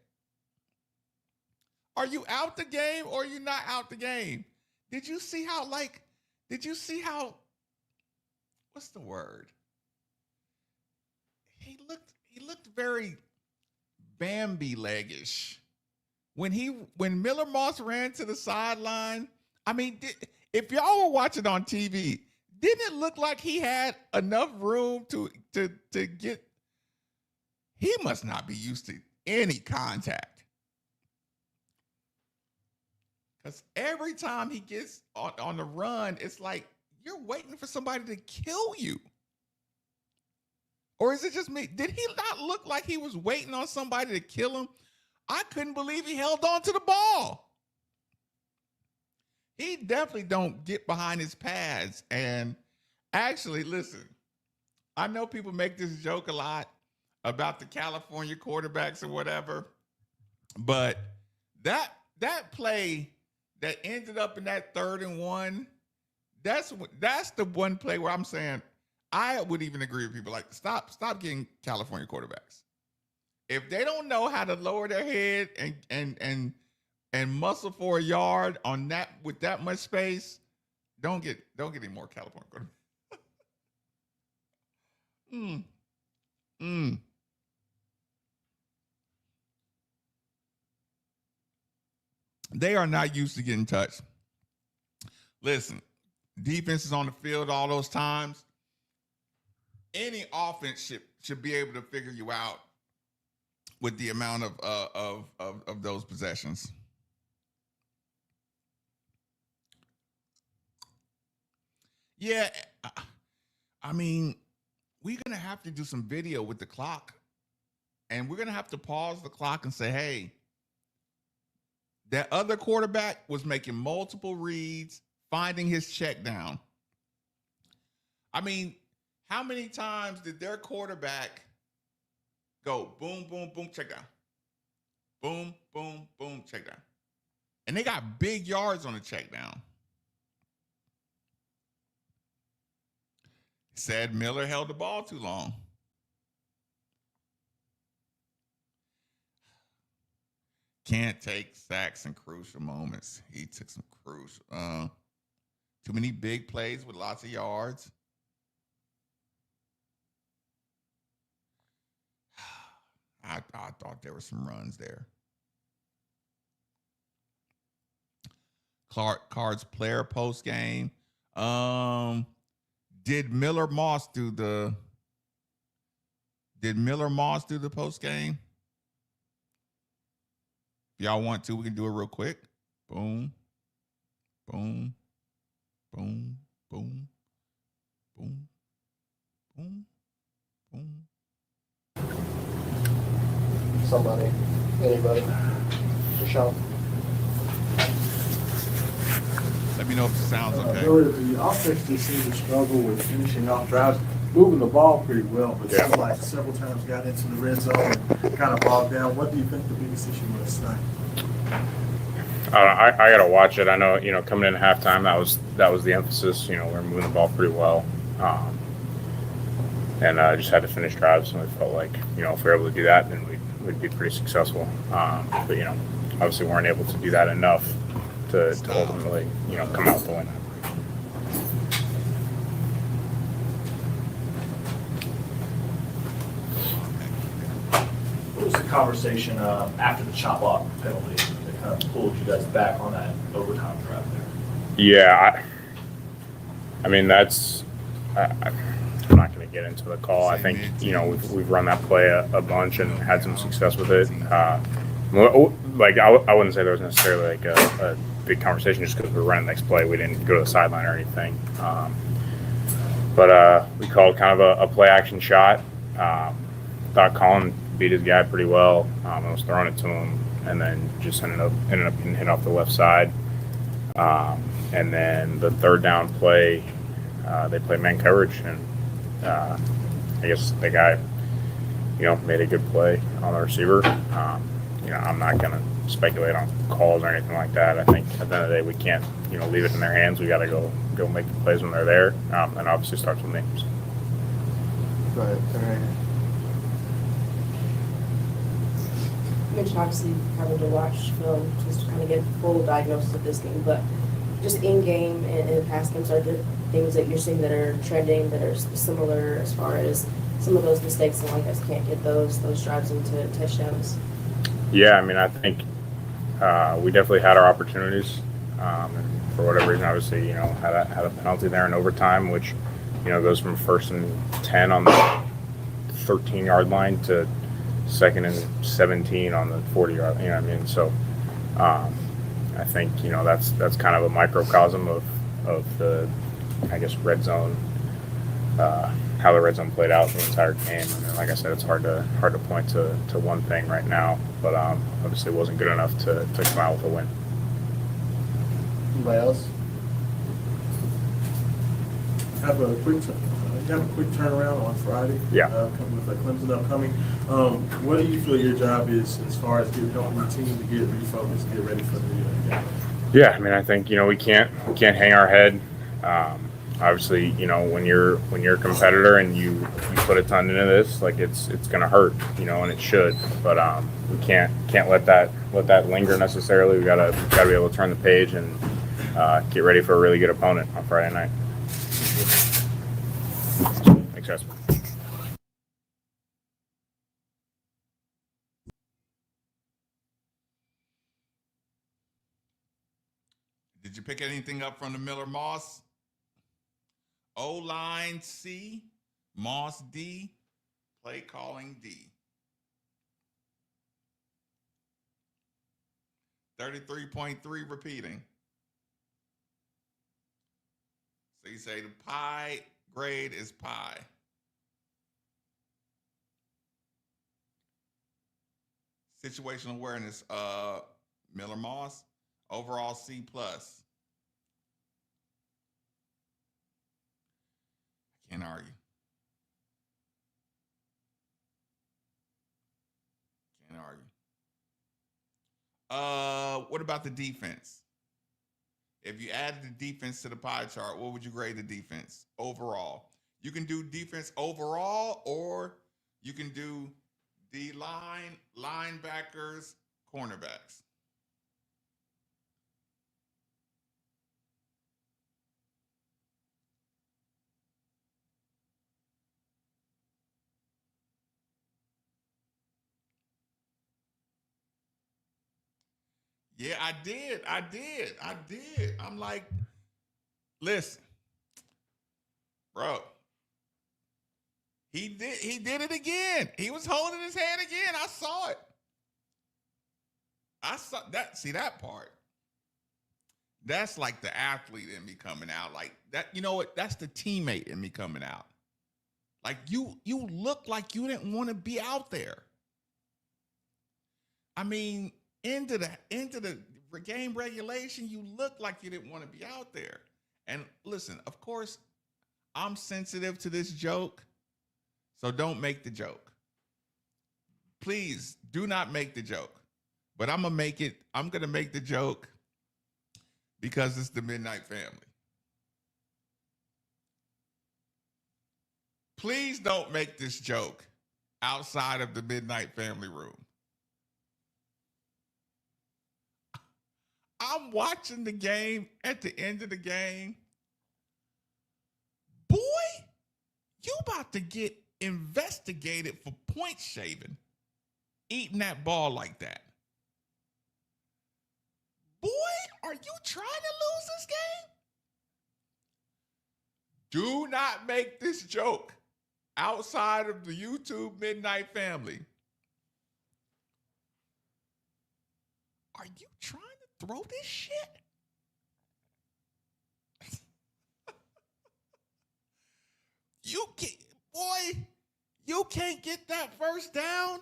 Are you out the game or are you not out the game? Did you see how, what's the word? He looked very Bambi-leggish. When Miller Moss ran to the sideline, I mean, if y'all were watching on TV, didn't it look like he had enough room to get? He must not be used to any contact. Because every time he gets on the run, it's like you're waiting for somebody to kill you. Or is it just me? Did he not look like he was waiting on somebody to kill him? I couldn't believe he held on to the ball. He definitely don't get behind his pads. And actually, listen, I know people make this joke a lot about the California quarterbacks or whatever, but that play that ended up in that 3rd and 1, that's the one play where I'm saying I would even agree with people like stop getting California quarterbacks. If they don't know how to lower their head and muscle for a yard on that with that much space, don't get any more California quarterbacks. They are not used to getting touched. Listen, defense is on the field all those times. Any offense should be able to figure you out with the amount of those possessions. Yeah, I mean, we're going to have to do some video with the clock, and we're going to have to pause the clock and say, hey, that other quarterback was making multiple reads, finding his check down. I mean, how many times did their quarterback go boom, boom, boom, check down? Boom, boom, boom, check down. And they got big yards on the check down. Said Miller held the ball too long. Can't take sacks in crucial moments. He took some crucial, too many big plays with lots of yards. I thought there were some runs there. Cards player post game. Did Miller Moss do the post game? If y'all want to, we can do it real quick. Boom, boom, boom, boom, boom, boom, boom. Somebody, anybody, Michelle. Let me know if it sounds okay. Really, the offense just seemed to struggle with finishing off drives, moving the ball pretty well, but seemed like several times got into the red zone and kind of bogged down. What do you think the biggest issue was tonight? I got to watch it. I know, coming in at halftime, that was the emphasis. We're moving the ball pretty well, and just had to finish drives. And we felt like, if we were able to do that, then we'd be pretty successful. But obviously, weren't able to do that enough to ultimately, come out with the win. What was the conversation after the chop off penalty that kind of pulled you guys back on that overtime drive there? Yeah, I mean I'm not going to get into the call. I think we've run that play a bunch and had some success with it. I wouldn't say there was necessarily like a big conversation just because we were running the next play. We didn't go to the sideline or anything. But we called kind of a play action shot. Thought Colin beat his guy pretty well. I was throwing it to him, and then just ended up getting hit off the left side. And then the third down play, they played man coverage, and I guess the guy, made a good play on the receiver. I'm not going to speculate on calls or anything like that. I think at the end of the day, we can't, leave it in their hands. We got to go make the plays when they're there. And obviously starts with me. Go ahead. You mentioned obviously having to watch film just to kind of get full diagnosis of this game, but just in game and in past games, are there things that you're seeing that are trending that are similar as far as some of those mistakes and why you guys can't get those drives into touchdowns? Yeah, I think we definitely had our opportunities. And for whatever reason, obviously, had a penalty there in overtime, which, goes from 1st and 10 on the 13-yard line to 2nd and 17 on the 40-yard. So I think that's kind of a microcosm of the, I guess, red zone, how the red zone played out the entire game. And like I said, it's hard to point to one thing right now, but obviously it wasn't good enough to come out with a win. Anybody else? You have a quick turnaround on Friday. Yeah. With Clemson upcoming. What do you feel your job is as far as helping the team to get refocused, get ready for the game? Yeah, I think we can't hang our head. Obviously, when you're a competitor and you put a ton into this, like it's gonna hurt, and it should. But we can't let that linger necessarily. We gotta be able to turn the page and get ready for a really good opponent on Friday night. Thanks, guys. Did you pick anything up from the Miller Moss? O-line C, Moss D, play calling D. 33.3 repeating. So you say the pie grade is pie. Situational awareness, Miller Moss, overall C+. Can't argue. Can't argue. What about the defense? If you added the defense to the pie chart, what would you grade the defense overall? You can do defense overall, or you can do D-line, linebackers, cornerbacks. Yeah, I did. I'm like, listen, bro. He did it again. He was holding his hand again. I saw it. I saw that. See that part? That's like the athlete in me coming out. Like that, you know what? That's the teammate in me coming out. Like you look like you didn't want to be out there. Into the game regulation, you look like you didn't want to be out there. And listen, of course, I'm sensitive to this joke, so don't make the joke. Please do not make the joke. But I'm gonna make the joke because it's the Midnight Family. Please don't make this joke outside of the Midnight Family room. I'm watching the game. At the end of the game, boy, you about to get investigated for point shaving, eating that ball like that. Boy, are you trying to lose this game? Do not make this joke outside of the YouTube Midnight Family. Are you trying to throw this shit? You can't get that first down.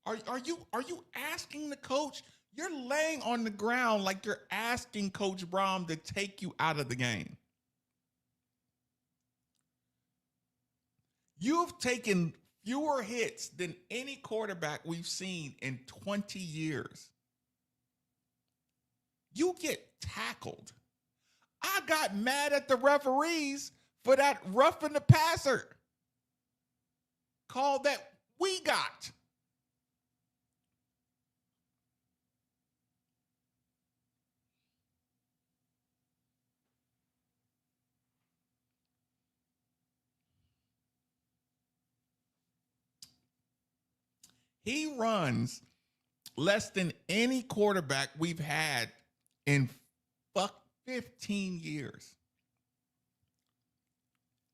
Are you asking the coach? You're laying on the ground like you're asking Coach Brom to take you out of the game. You've taken fewer hits than any quarterback we've seen in 20 years. You get tackled. I got mad at the referees for that roughing the passer call that we got. He runs less than any quarterback we've had in 15 years.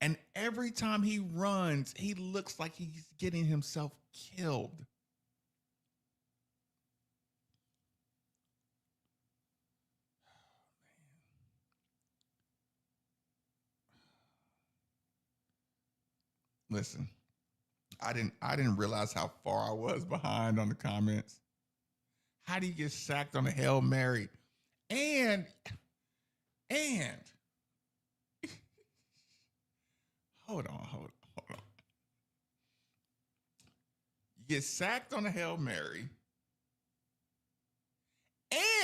And every time he runs, he looks like he's getting himself killed. Listen, I didn't realize how far I was behind on the comments. How do you get sacked on a Hail Mary? And hold on. You get sacked on a Hail Mary.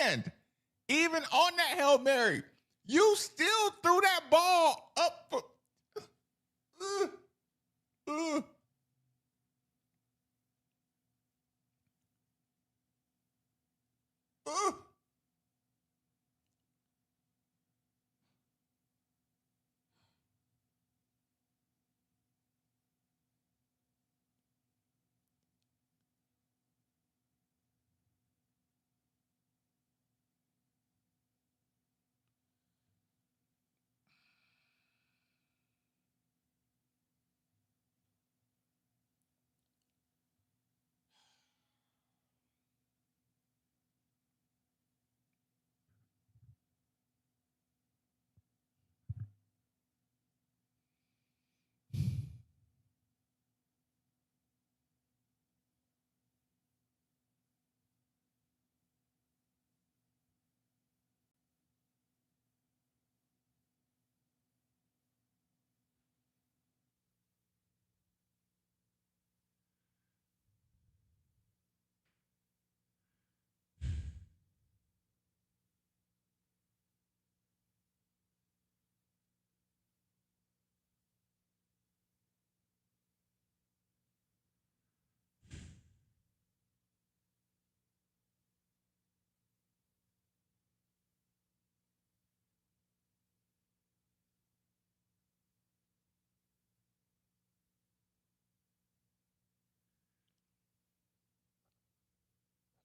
And even on that Hail Mary, you still threw that ball up for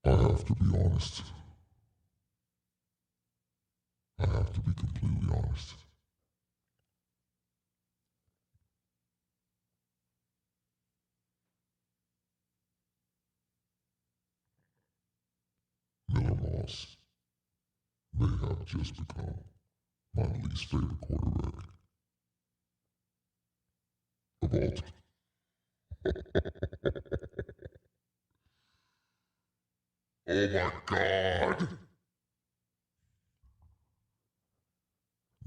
I have to be honest. I have to be completely honest. Miller Moss may have just become my least favorite quarterback of all time. Oh my God!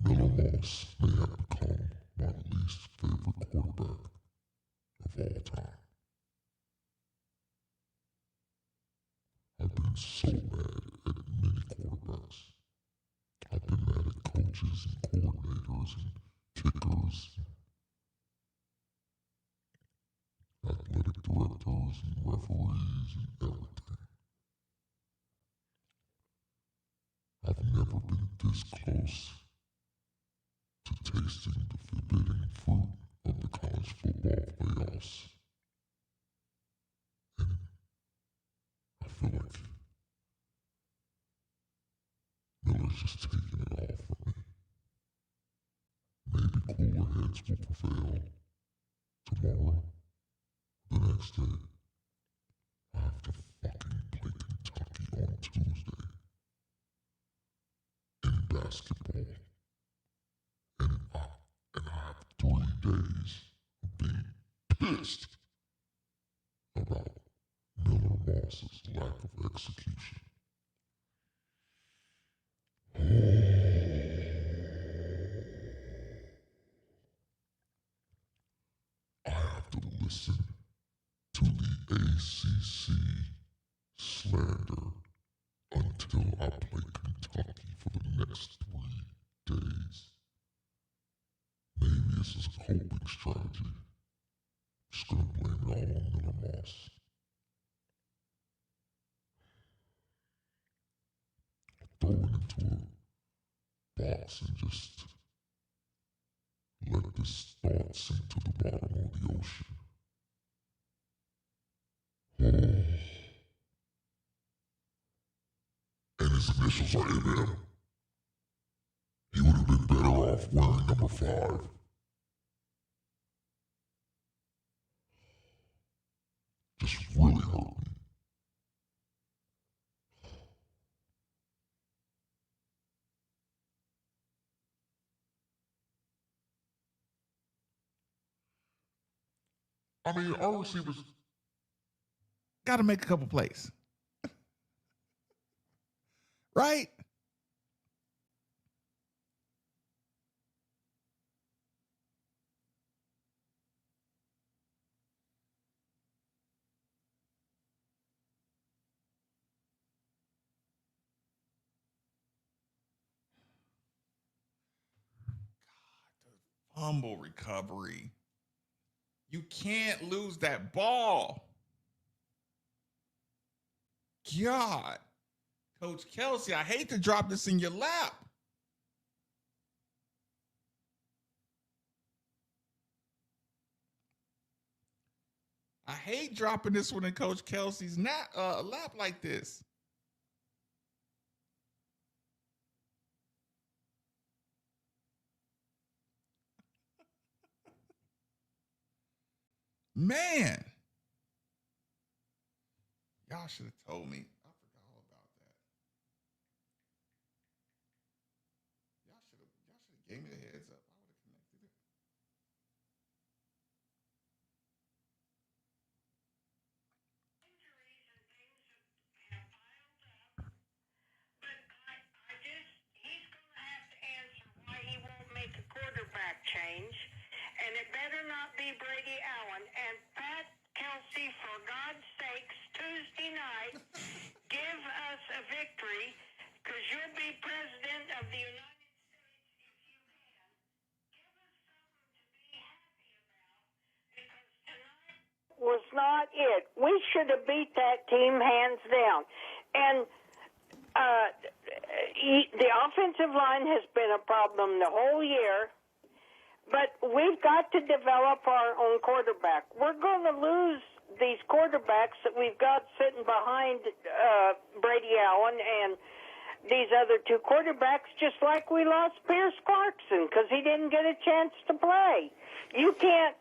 Miller Moss may have become my least favorite quarterback of all time. I've been so mad at many quarterbacks. I've been mad at coaches and coordinators and kickers, athletic directors and referees and everything. I've never been this close to tasting the forbidden fruit of the college football playoffs. And I feel like Miller's just taking it all from me. Maybe cooler heads will prevail tomorrow, the next day. I have to fucking play Kentucky on Tuesday in basketball. And I have 3 days of being pissed about Miller Moss's lack of execution. I have into a box and just let this thought sink to the bottom of the ocean. Oh. And his initials are MM. He would have been better off wearing number 5. Just really hurt me. I mean, our receivers Got to make a couple plays. Right? Fumble recovery. You can't lose that ball. God. Coach Kelsey, I hate to drop this in your lap. I hate dropping this one in Coach Kelsey's lap like this. Man. Y'all should have told me. I forgot all about that. Y'all should have gave me the heads up. I would have connected it. He's going to have to answer why he won't make a quarterback change, and it better not be Brady Allen. And Pat Kelsey, for God's sakes, Tuesday night, give us a victory, because you'll be president of the United States if you can. Give us something to be happy about, because tonight was not it. We should have beat that team hands down. And the offensive line has been a problem the whole year, but we've got to develop our own quarterback. We're going to lose these quarterbacks that we've got sitting behind Brady Allen and these other two quarterbacks, just like we lost Pierce Clarkson because he didn't get a chance to play. You can't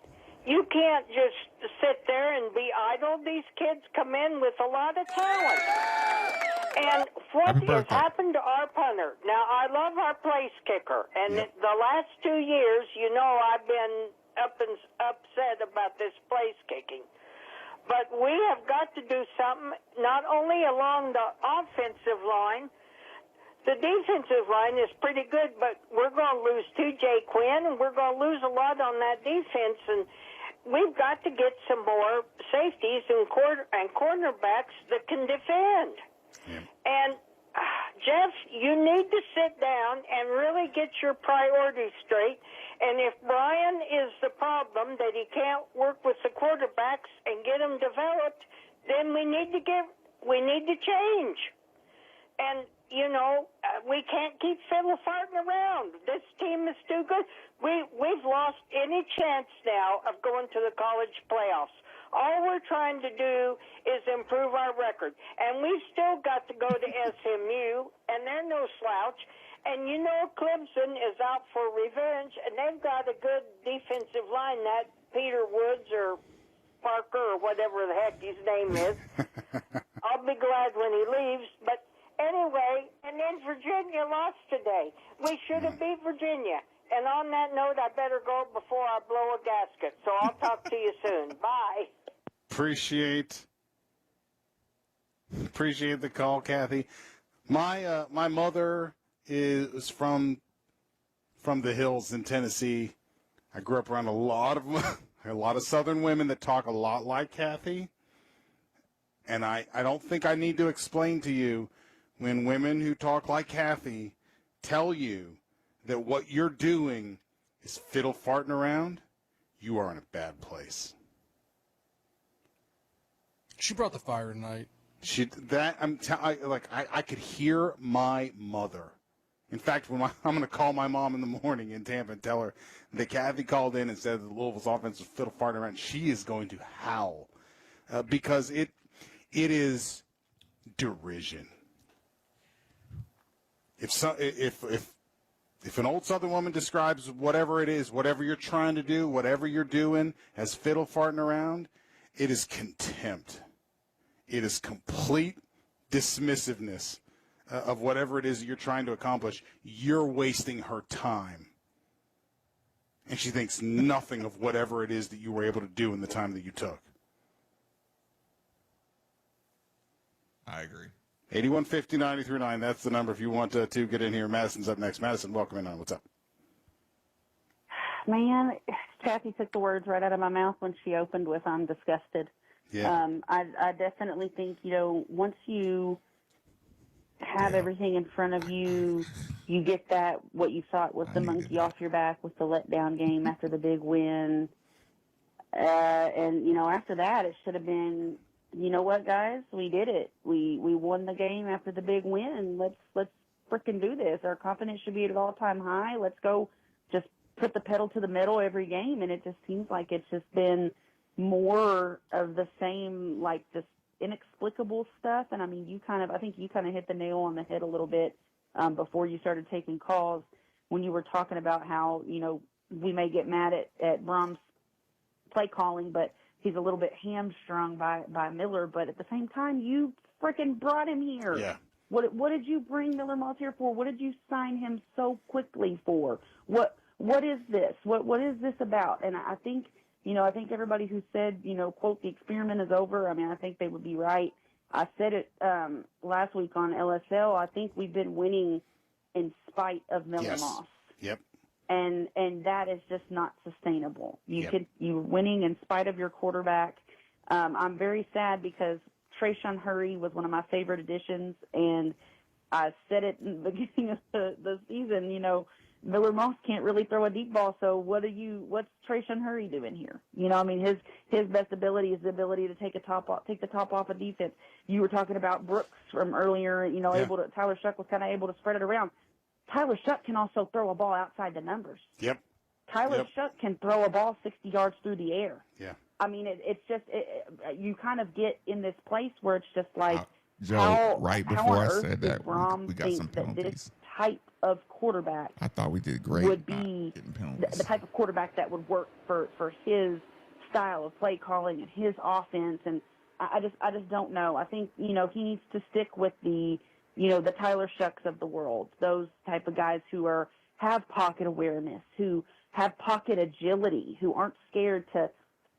just sit there and be idle. These kids come in with a lot of talent. And what has happened to our punter? Now, I love our place kicker. And the last 2 years, you know, I've been upset about this place kicking. But we have got to do something, not only along the offensive line. The defensive line is pretty good, but we're going to lose T.J. Quinn, and we're going to lose a lot on that defense. And we've got to get some more safeties and cornerbacks that can defend. And, Jeff, you need to sit down and really get your priorities straight. And if Brian is the problem, that he can't work with the quarterbacks and get them developed, then we need to change. And, you know, we can't keep fiddle farting around. This team is too good. We've lost any chance now of going to the college playoffs. All we're trying to do is improve our record. And we've still got to go to SMU, and they're no slouch. And you know Clemson is out for revenge, and they've got a good defensive line, that Peter Woods or Parker or whatever the heck his name is. I'll be glad when he leaves. But anyway, and then Virginia lost today. We should have beat Virginia. And on that note, I better go before I blow a gasket. So I'll talk to you soon. Bye. Appreciate the call, Kathy. My mother is from the hills in Tennessee. I grew up around a lot of Southern women that talk a lot like Kathy. And I don't think I need to explain to you when women who talk like Kathy tell you that what you're doing is fiddle farting around, you are in a bad place. She brought the fire tonight. I could hear my mother In fact, I'm going to call my mom in the morning in Tampa and tell her that Kathy called in and said that Louisville's offense was fiddle farting around. She is going to howl because it is derision. If an old Southern woman describes whatever it is, whatever you're trying to do, whatever you're doing as fiddle farting around, it is contempt. It is complete dismissiveness of whatever it is you're trying to accomplish. You're wasting her time. And she thinks nothing of whatever it is that you were able to do in the time that you took. I agree. 8150-939, that's the number if you want to get in here. Madison's up next. Madison, welcome in on. What's up? Man, Kathy took the words right out of my mouth when she opened with, I'm disgusted. Yeah. I definitely think, once you have everything in front of you, you get that, what you thought was the monkey off your back with the letdown game after the big win. And, after that, it should have been, you know what, guys? We did it. We won the game after the big win. Let's frickin' do this. Our confidence should be at an all-time high. Let's go just put the pedal to the metal every game. And it just seems like it's just been more of the same, like this inexplicable stuff. And I mean, I think you kind of hit the nail on the head a little bit before you started taking calls when you were talking about how, we may get mad at Brom's play calling, but he's a little bit hamstrung by Miller. But at the same time, you freaking brought him here. Yeah. What did you bring Miller Moss here for? What did you sign him so quickly for? What is this? What is this about? And I think, I think everybody who said, quote, the experiment is over, I mean, I think they would be right. I said it last week on LSL. I think we've been winning in spite of Miller Moss. Yep. And that is just not sustainable. You're winning in spite of your quarterback. I'm very sad because Trayshawn Hurry was one of my favorite additions, and I said it in the beginning of the season. Miller Moss can't really throw a deep ball, so what's Trayshawn Hurry doing here? His best ability is the ability to take the top off of defense. You were talking about Brooks from earlier. Tyler Shuck was kind of able to spread it around. Tyler Shuck can also throw a ball outside the numbers. Yep. Tyler Shuck can throw a ball 60 yards through the air. Yeah. I mean, it's just you kind of get in this place where it's just like, Joe, right before I said that, Brom we got some penalties. that this type of quarterback I thought we did great. Would be the type of quarterback that would work for his style of play calling and his offense. And I just don't know. I think he needs to stick with the Tyler Shucks of the world, those type of guys who have pocket awareness, who have pocket agility, who aren't scared to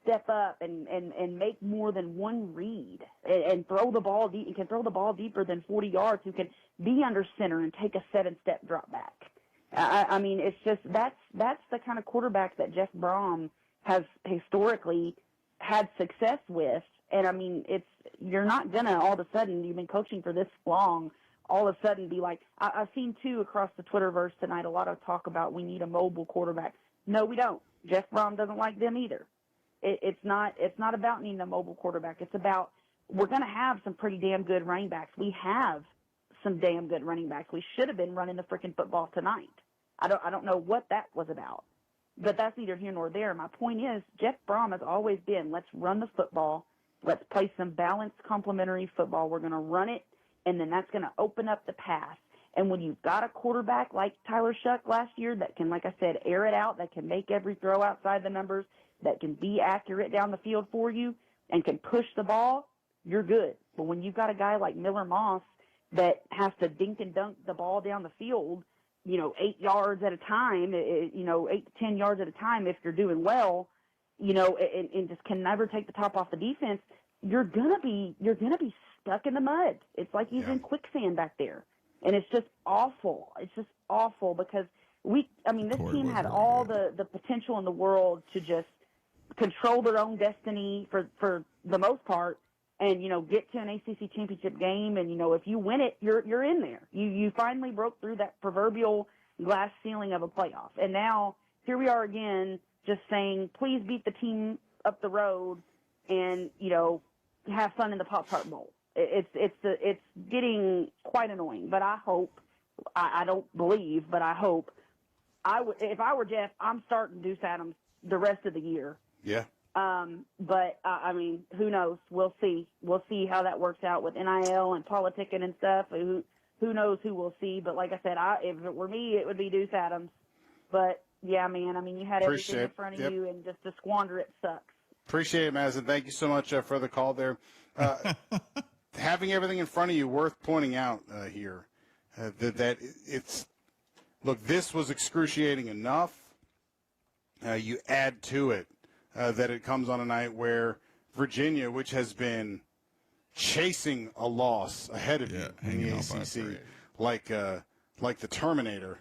step up and make more than one read and throw the ball deep, and can throw the ball deeper than 40 yards, who can be under center and take a 7-step drop back. I mean, it's just that's the kind of quarterback that Jeff Brom has historically had success with. And I mean, you're not gonna all of a sudden, you've been coaching for this long, all of a sudden be like, I've seen too across the Twitterverse tonight a lot of talk about we need a mobile quarterback. No, we don't. Jeff Brom doesn't like them either. It's not about needing a mobile quarterback. It's about we're going to have some pretty damn good running backs. We have some damn good running backs. We should have been running the freaking football tonight. I don't know what that was about, but that's neither here nor there. My point is Jeff Brom has always been, let's run the football. Let's play some balanced complementary football. We're going to run it, and then that's going to open up the pass. And when you've got a quarterback like Tyler Shuck last year that can, like I said, air it out, that can make every throw outside the numbers, that can be accurate down the field for you and can push the ball, you're good. But when you've got a guy like Miller Moss that has to dink and dunk the ball down the field, 8 yards at a time, 8 to 10 yards at a time if you're doing well, and just can never take the top off the defense, you're gonna be stuck in the mud. It's like he's in quicksand back there. And it's just awful. It's just awful because this team had all the potential in the world to just control their own destiny for the most part and, get to an ACC championship game. And, if you win it, you're in there. You finally broke through that proverbial glass ceiling of a playoff. And now here we are again, just saying, please beat the team up the road and, have fun in the Pop-Tart Bowl. It's getting quite annoying, but I hope I don't believe, but I hope. If I were Jeff, I'm starting Deuce Adams the rest of the year. Yeah. But I mean, who knows? We'll see. We'll see how that works out with NIL and politicking and stuff. Who knows who we'll see? But like I said, if it were me, it would be Deuce Adams. But yeah, man. I mean, you had everything in front of you, and just to squander it sucks. Appreciate it, Madison. Thank you so much for the call there. Having everything in front of you, worth pointing out here that it's look. This was excruciating enough. You add to it that it comes on a night where Virginia, which has been chasing a loss ahead of you in the ACC, like the Terminator,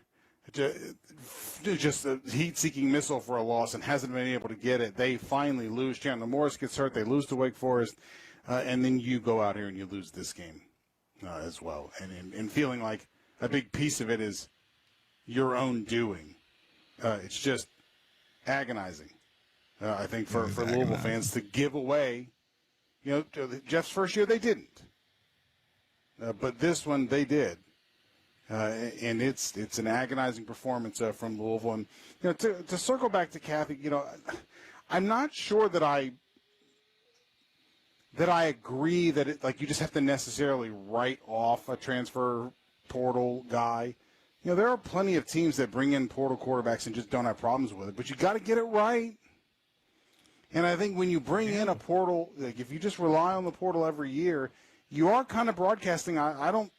just a heat-seeking missile for a loss and hasn't been able to get it. They finally lose. Chandler Morris gets hurt. They lose to Wake Forest, and then you go out here and you lose this game as well. And feeling like a big piece of it is your own doing. It's just agonizing. I think for Louisville fans to give away, Jeff's first year they didn't, but this one they did, and it's an agonizing performance from Louisville. And to circle back to Kathy, I'm not sure that I agree that you just have to necessarily write off a transfer portal guy. There are plenty of teams that bring in portal quarterbacks and just don't have problems with it, but you got to get it right. And I think when you bring in a portal, like if you just rely on the portal every year, you are kind of broadcasting. I don't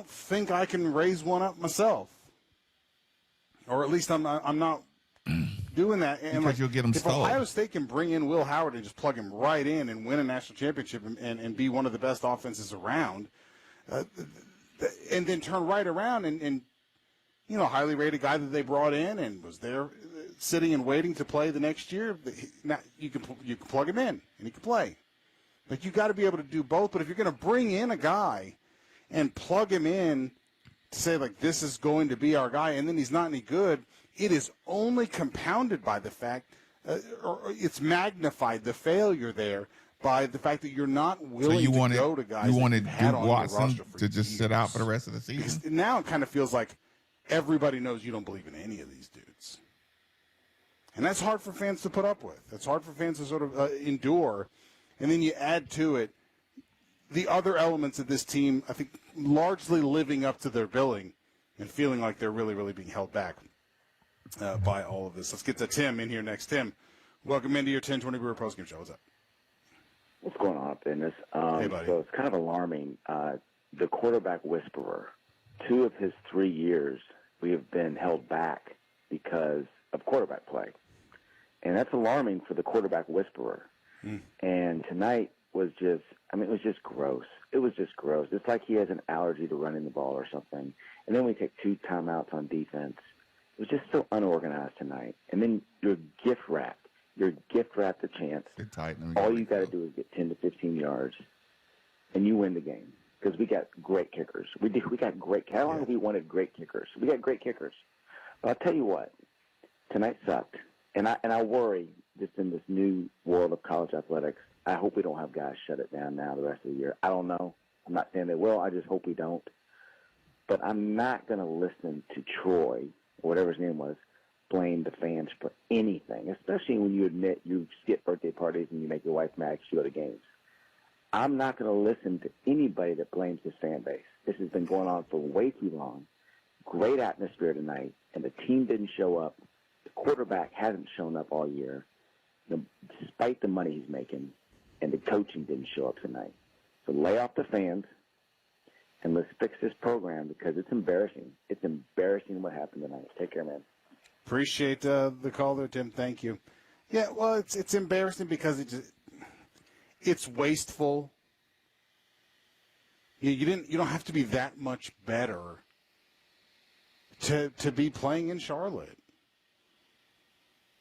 think I can raise one up myself, or at least I'm not doing that. And because you'll get them if stalled. Ohio State can bring in Will Howard and just plug him right in and win a national championship and be one of the best offenses around, and then turn right around and highly rated guy that they brought in and was there sitting and waiting to play the next year, now you can plug him in and he can play. But you got to be able to do both. But if you're going to bring in a guy and plug him in to say this is going to be our guy, and then he's not any good, it is only compounded by the fact, or it's magnified, the failure there, by the fact that you're not willing to go to guys. You wanted Duke Watson to just sit out for the rest of the season? Because now it kind of feels like everybody knows you don't believe in any of these dudes. And that's hard for fans to put up with. That's hard for fans to sort of endure. And then you add to it the other elements of this team, I think, largely living up to their billing and feeling like they're really, really being held back by all of this. Let's get to Tim in here next. Tim, welcome into your 1020 Brewer postgame show. What's up? What's going on up in this? Hey, buddy. So it's kind of alarming. The quarterback whisperer, 2 of his 3 years, we have been held back because of quarterback play. And that's alarming for the quarterback whisperer. And tonight was just, it was just gross. It was just gross. It's like he has an allergy to running the ball or something. And then we take 2 timeouts on defense. It was just so unorganized tonight. And then you're gift-wrapped. You're gift-wrapped a chance. All you got to do is get 10 to 15 yards, and you win the game. Because we got great kickers. We got great. How long have we wanted great kickers? We got great kickers. But I'll tell you what, tonight sucked, and I worry just in this new world of college athletics. I hope we don't have guys shut it down now the rest of the year. I don't know. I'm not saying they will. I just hope we don't. But I'm not going to listen to Troy, or whatever his name was, blame the fans for anything, especially when you admit you skip birthday parties and you make your wife mad because you go to games. I'm not going to listen to anybody that blames this fan base. This has been going on for way too long. Great atmosphere tonight, and the team didn't show up. The quarterback hasn't shown up all year, despite the money he's making, and the coaching didn't show up tonight. So lay off the fans, and let's fix this program because it's embarrassing. It's embarrassing what happened tonight. Take care, man. Appreciate the call there, Tim. Thank you. Yeah, well, it's embarrassing because it's wasteful. You don't have to be that much better to be playing in Charlotte.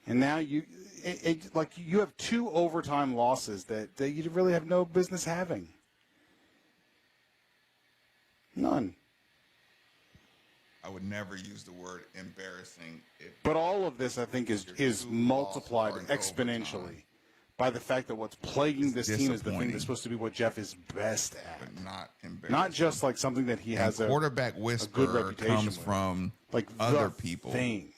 And now you have 2 overtime losses that you really have no business having. None. I would never use the word embarrassing. But all of this, I think, is multiplied exponentially by the fact that what's plaguing this team is the thing disappointing. that's supposed to be what Jeff is best at. But not embarrassing. Not just like something that he has quarterback a good whisperer reputation comes with. from Like other the people. Thing.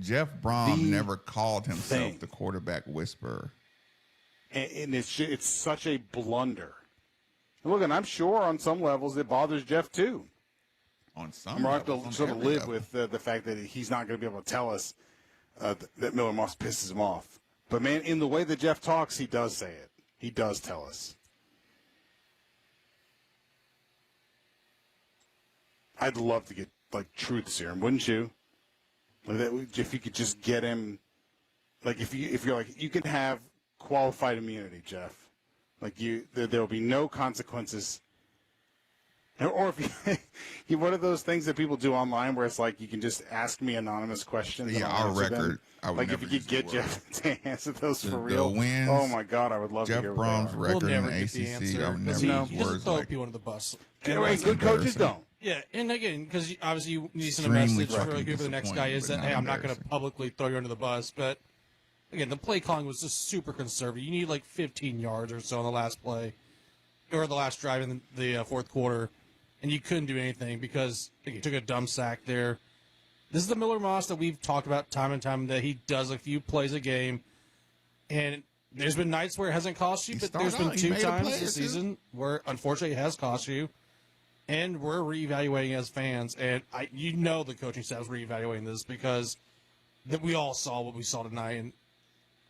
Jeff Brom The never called himself thing. the quarterback whisperer. And it's such a blunder. And look, and I'm sure on some levels it bothers Jeff too. On some I'm going to levels, have on to sort of every live level. with the fact that he's not going to be able to tell us that Miller Moss pisses him off. But, man, in the way that Jeff talks, he does say it. He does tell us. I'd love to get, like, truth serum, wouldn't you? Like that, if you could just get him, like, if you're like, you can have qualified immunity, Jeff. Like, there will be no consequences. Or if you one of those things that people do online where it's like you can just ask me anonymous questions. Yeah, I'll our answer them. record. I would Like if never you use could the get word. Jeff to answer those for The real. wins, Oh my God, I would love Jeff to hear Brom's what they are. record in We'll the never get the ACC. answer, I would 'cause never he use doesn't words throw like. people under the bus. Anyway, good coaches don't. Yeah, and again, because obviously you need to send a Extremely message for fucking whoever the next guy is that, disappointing, hey, but I'm not not going to publicly throw you under the bus. But again, the play calling was just super conservative. You need like 15 yards or so on the last play, or the last drive in the fourth quarter, and you couldn't do anything because you took a dumb sack there. This is the Miller Moss that we've talked about time and time, that he does a few plays a game, and there's been nights where it hasn't cost you, but there's been two times this season where unfortunately it has cost you. And we're reevaluating as fans, and the coaching staff is reevaluating this because that we all saw what we saw tonight. And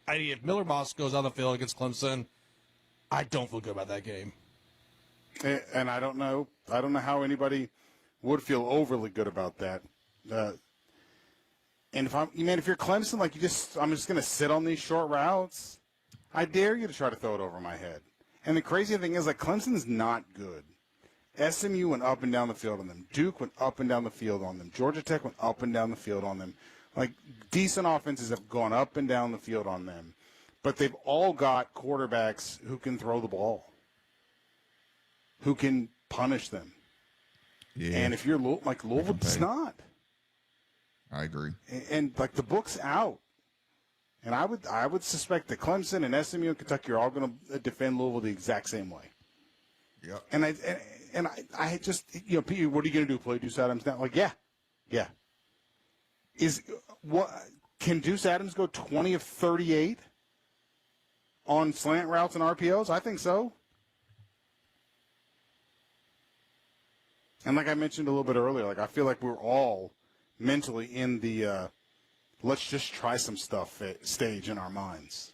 if Miller Moss goes on the field against Clemson, I don't feel good about that game. And I don't know how anybody would feel overly good about that. And if you're Clemson, like I'm just going to sit on these short routes. I dare you to try to throw it over my head. And the crazy thing is, like, Clemson's not good. SMU went up and down the field on them. Duke went up and down the field on them. Georgia Tech went up and down the field on them. Like, decent offenses have gone up and down the field on them. But they've all got quarterbacks who can throw the ball, who can punish them. Yeah. And if you're like Louisville, it's not. I agree. And like the book's out. And I would suspect that Clemson and SMU and Kentucky are all going to defend Louisville the exact same way. Yep. And I just, Pete, what are you going to do? Play Deuce Adams now? Like, yeah. Can Deuce Adams go 20 of 38 on slant routes and RPOs? I think so. And like I mentioned a little bit earlier, like I feel like we're all mentally in the let's just try some stuff stage in our minds.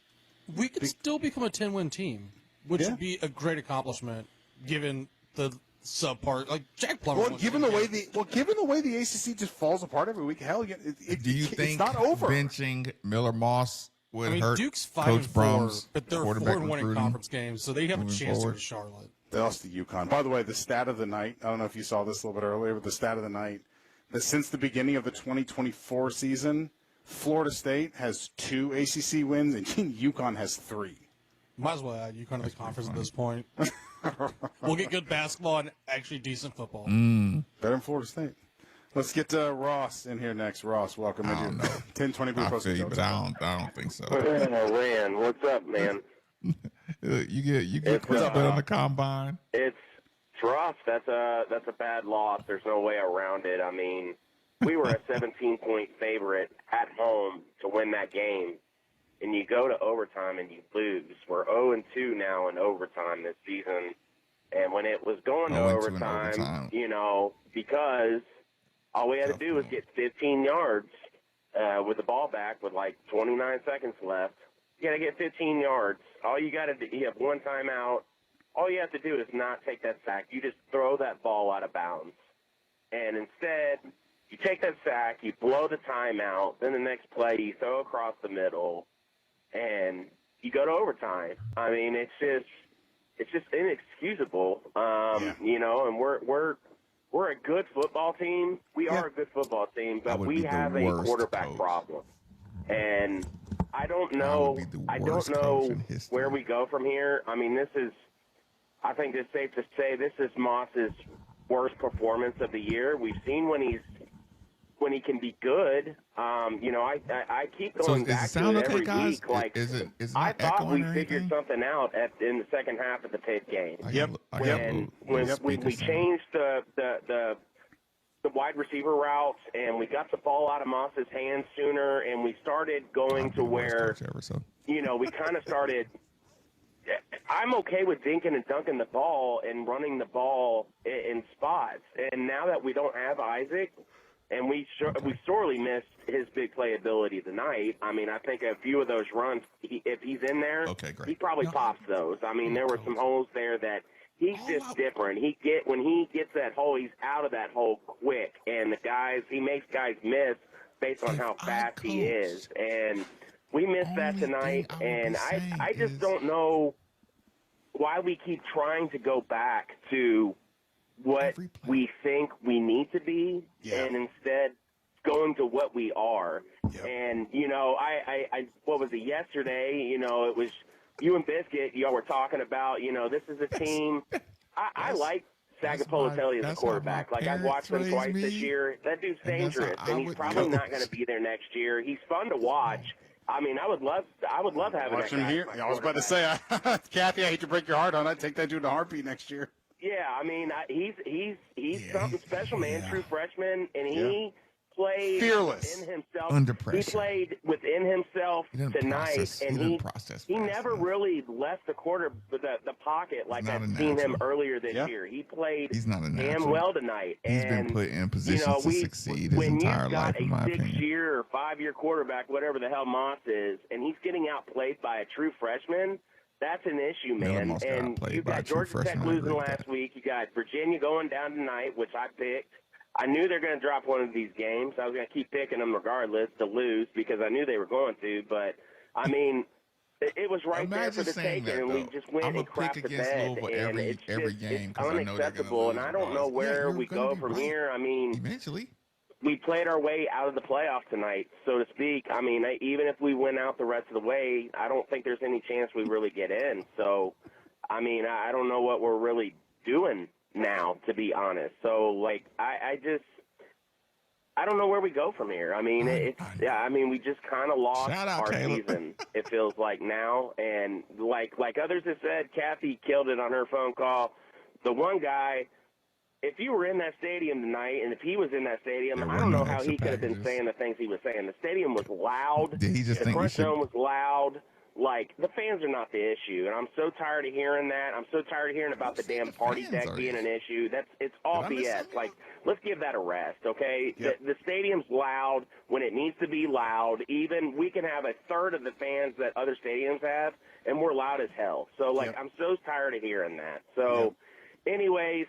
We could still become a 10-win team, which would be a great accomplishment given the subpart. Like Jack Plummer. Well, given the way the ACC just falls apart every week, hell, Do you think it's not over. benching Miller Moss would hurt Duke's Coach 5-4, Brom's but they're quarterback 4-1 in recruiting conference games, so they have a moving chance to forward? go to Charlotte. They lost to UConn. By the way, the stat of the night, I don't know if you saw this a little bit earlier, but the stat of the night, that since the beginning of the 2024 season, Florida State has 2 ACC wins and UConn has 3. Might as well add UConn to the conference at this point. We'll get good basketball and actually decent football. Better than Florida State. Let's get Ross in here next. Ross, welcome. I don't know. 1020 I feel you, but I don't think so. Rand, what's up, man? You get Chris bet on the combine. It's rough. That's a bad loss. There's no way around it. I mean, we were a 17-point favorite at home to win that game, and you go to overtime and you lose. We're 0-2 now in overtime this season, and when it was going to overtime, because all we had to do was get 15 yards with the ball back with like 29 seconds left. You got to get 15 yards. All you got to do, you have one timeout. All you have to do is not take that sack. You just throw that ball out of bounds. And instead, you take that sack, you blow the timeout, then the next play you throw across the middle, and you go to overtime. I mean, it's just inexcusable. And we're a good football team. We are a good football team, but we have a quarterback problem. And I don't know where we go from here. I mean, I think it's safe to say this is Moss's worst performance of the year. We've seen when he's when he can be good. I keep going is back the sound to it okay, every guys? week. Like, Is it I not thought we echoing or figured anything? something out in the second half of the Pitt game. When we changed the wide receiver routes and we got the ball out of Moss's hands sooner, and we started going to where we kind of started. I'm okay with dinking and dunking the ball and running the ball in spots. And now that we don't have Isaac, and we sorely missed his big playability tonight. I mean, I think a few of those runs, if he's in there, he probably pops those. I mean, there were some holes there that he's just different. When he gets that hole, he's out of that hole quick, and he makes guys miss based on how fast he is. And we missed that tonight, and I just don't know why we keep trying to go back to what we think we need to be, and instead going to what we are. And, I what was it, yesterday, it was you and Biscuit, y'all were talking about, this is a team. I like Sagapolitelli as a quarterback. Like, I've watched him twice this year. That dude's dangerous, and he's probably not going to be there next year. He's fun to watch. I mean, I would love having Watch that him guy. here. I was about to say, Kathy, I hate to break your heart on. I'd take that dude in a heartbeat next year. Yeah, I mean, he's something special, man. True freshman, and he played fearless in himself. Under pressure. He played within himself tonight, and he never really left the pocket like I've seen him earlier this year. He played damn well tonight. He's been put in positions to succeed his entire life, in my opinion. When you've got a 6-year or 5-year quarterback, whatever the hell Moss is, and he's getting outplayed by a true freshman, that's an issue, man. And you got Georgia Tech losing last week. You got Virginia going down tonight, which I picked. I knew they're going to drop one of these games. I was going to keep picking them regardless to lose because I knew they were going to. But, I mean, it was right there for the taking, and we just went and crapped the bed. And it's unacceptable, and I don't know where we go from here. I mean, eventually. We played our way out of the playoffs tonight, so to speak. I mean, even if we win out the rest of the way, I don't think there's any chance we really get in. So, I mean, I don't know what we're really doing now, to be honest. So, like, I don't know where we go from here. I mean, we just kind of lost our season, it feels like now. And like others have said, Kathy killed it on her phone call. The one guy, if you were in that stadium tonight, and if he was in that stadium, I don't know how he could have been saying the things he was saying. The stadium was loud. Did he just the think front zone was loud. Like, the fans are not the issue, and I'm so tired of hearing that. I'm so tired of hearing about the damn party deck being an issue. It's all BS. Like, let's give that a rest, okay? Yep. The stadium's loud when it needs to be loud. Even we can have a third of the fans that other stadiums have, and we're loud as hell. So, like, I'm so tired of hearing that. So, anyways,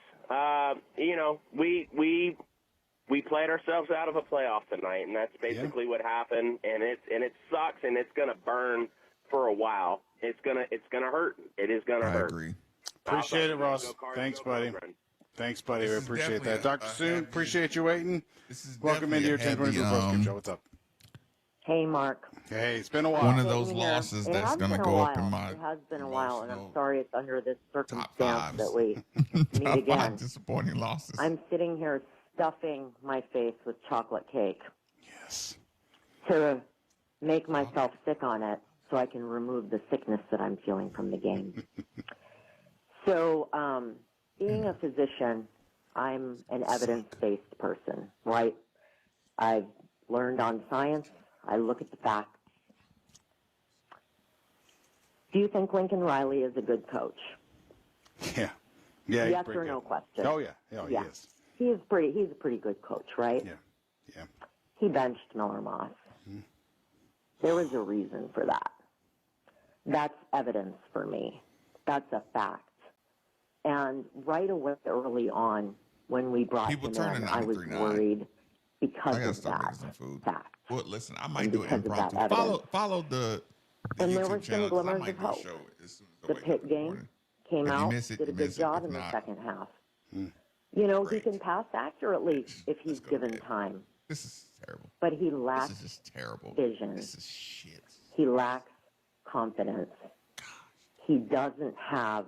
we played ourselves out of a playoff tonight, and that's basically what happened. And it sucks, and it's gonna burn for a while. It's gonna hurt. It is gonna hurt. I agree. Appreciate it, Ross. Thanks, buddy. Thanks, buddy. We appreciate that. Dr. Soon, appreciate you waiting. Welcome into your 1022 Postgame Show. What's up? Hey, Mark. Hey, it's been a while. One of those losses that's going to go up in my It has been a while, and I'm sorry it's under this circumstance that we meet again. Disappointing losses. I'm sitting here stuffing my face with chocolate cake. Yes. To make myself sick on it so I can remove the sickness that I'm feeling from the game. So, being a physician, I'm an evidence-based person, right? I've learned on science. I look at the facts. Do you think Lincoln Riley is a good coach? Yeah. Yeah. Yes or no question. Oh, yeah. Oh, yeah. He is. He's a pretty good coach, right? Yeah. Yeah. He benched Miller Moss. There was a reason for that. That's evidence for me. That's a fact. And right away, early on, when we brought him in, I was worried because of that fact. Well, listen, I might do it because of that impromptu. Follow the and there YouTube were channel, some 'cause I glimmers might of do a hope. show as soon as I The wake up Pitt in the game morning. came If you out, miss it, did a you good miss it. job If in the not, second half. You know, he can pass accurately if he's given time. This is terrible. But he lacks This is just terrible. vision. This is shit. He lacks confidence. He doesn't have